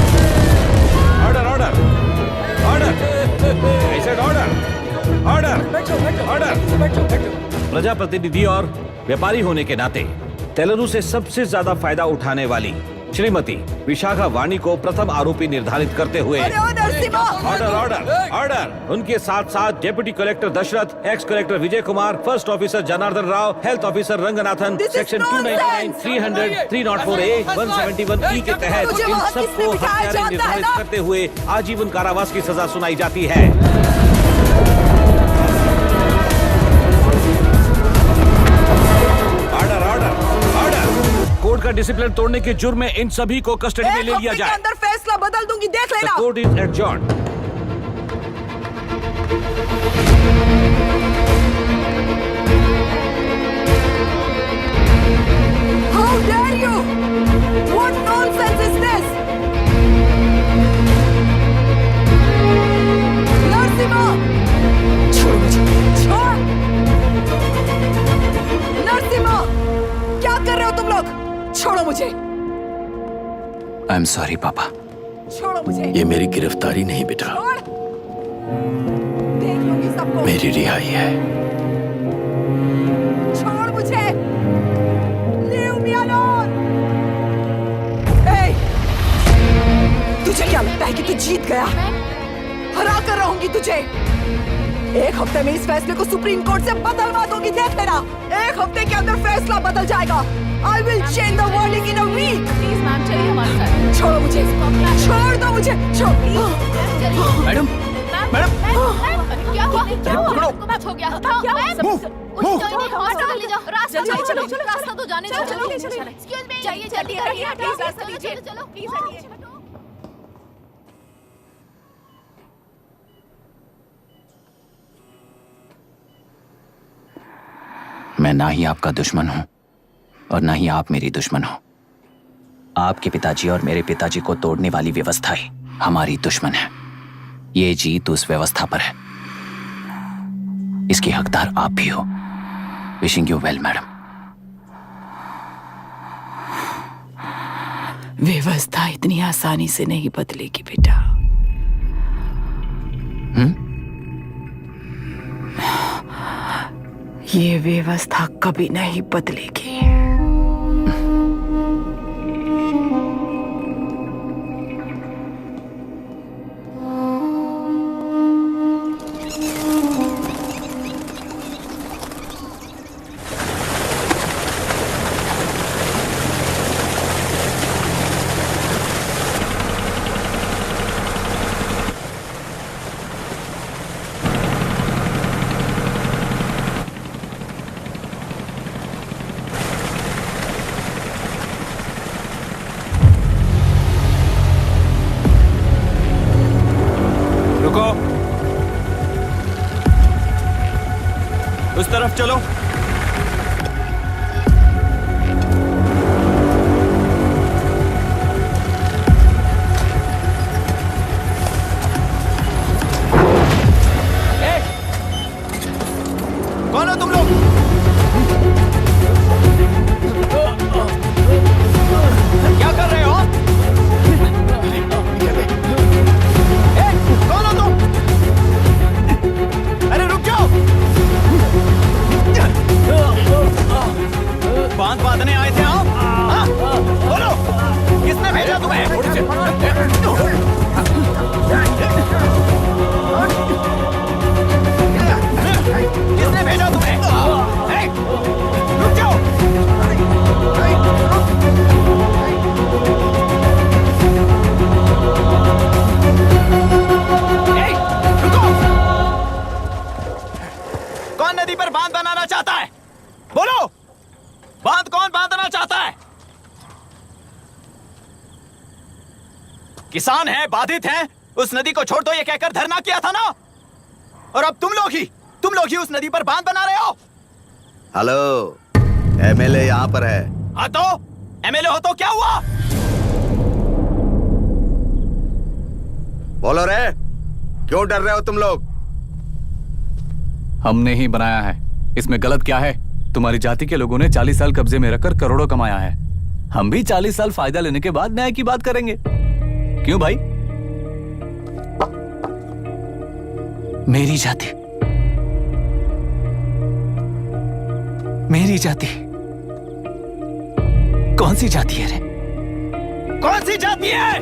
order order प्रजाप्रतिनिधि और व्यापारी होने के नाते तेलुरु से सबसे ज्यादा फायदा उठाने वाली श्रीमती विशाखा वाणी को प्रथम आरोपी निर्धारित करते हुए ऑर्डर ऑर्डर ऑर्डर। उनके साथ साथ deputy collector Dasharath, ex collector Vijay Kumar, first officer Janardhan Rao, health officer Ranganathan, section 299, 300, 304A, 171E के तहत इन सबको हत्यारे निर्धारित करते हुए आजीवन कारावास की सजा सुनाई जाती है। कोर्ट का डिसिप्लिन तोड़ने के जुर्म में इन सभी को कस्टडी में ले लिया जाए। अंदर फैसला बदल दूंगी, देख लेना। Court is adjourned. How dare you? What nonsense is this? Narasimha, छोड़ मुझे, छोड़। नरसिम्हा, क्या कर रहे हो तुम लोग? छोड़ो मुझे। आई एम सॉरी पापा। छोड़ो मुझे। ये मेरी गिरफ्तारी नहीं बेटा, देख लूंगी सबको। मेरी रिहाई है। छोड़ मुझे। Leave me alone. Hey, तुझे क्या लगता है कि तू जीत गया? हरा कर रहूंगी तुझे। एक हफ्ते में इस फैसले को सुप्रीम कोर्ट से बदलवा दूंगी, देख लेना। एक हफ्ते के अंदर फैसला बदल जाएगा। I will change the verdict in a week. Please ma'am, चलिए हमारे साथ। छोड़ो मुझे, छोड़ दो मुझे, छोड़। मैडम, मैडम, क्या हुआ? कुछ हो गया? क्या रास्ता तो जाने दो। एक्सक्यूज मी, चाहिए जल्दी करिए, प्लीज रास्ता दीजिए। चलो प्लीज हटिए। मैं ना ही आपका दुश्मन हूं और ना ही आप मेरी दुश्मन हो। आपके पिताजी और मेरे पिताजी को तोड़ने वाली व्यवस्था ही हमारी दुश्मन है। ये जीत उस व्यवस्था पर है, इसकी हकदार आप भी हो। Wishing you well madam. व्यवस्था इतनी आसानी से नहीं बदलेगी बेटा। ये व्यवस्था कभी नहीं बदलेगी। तरफ चलो। कौन हो तुम लोग? क्या कर रहे हो? कौन हो तुम? अरे रुक जाओ! बांध बांधने आए थे आप? हाँ? बोलो, किसने भेजा तुम्हें? किसने भेजा तुम्हें? हे, रुक जाओ! हे, रुको! कौन नदी पर बांध बनाना चाहता है? बोलो, बांध कौन बांधना चाहता है? किसान हैं, बाधित हैं, उस नदी को छोड़ दो ये कहकर धरना किया था ना? और अब तुम लोग ही उस नदी पर बांध बना रहे हो। हेलो, एमएलए यहाँ पर है। हाँ तो एमएलए हो तो क्या हुआ? बोलो रे, क्यों डर रहे हो तुम लोग? हमने ही बनाया है, इसमें गलत क्या है? तुम्हारी जाति के लोगों ने 40 साल कब्जे में रखकर करोड़ों कमाया है। हम भी 40 साल फायदा लेने के बाद न्याय की बात करेंगे। क्यों भाई? मेरी जाति, मेरी जाति कौन सी जाति है रे? कौन सी जाति है?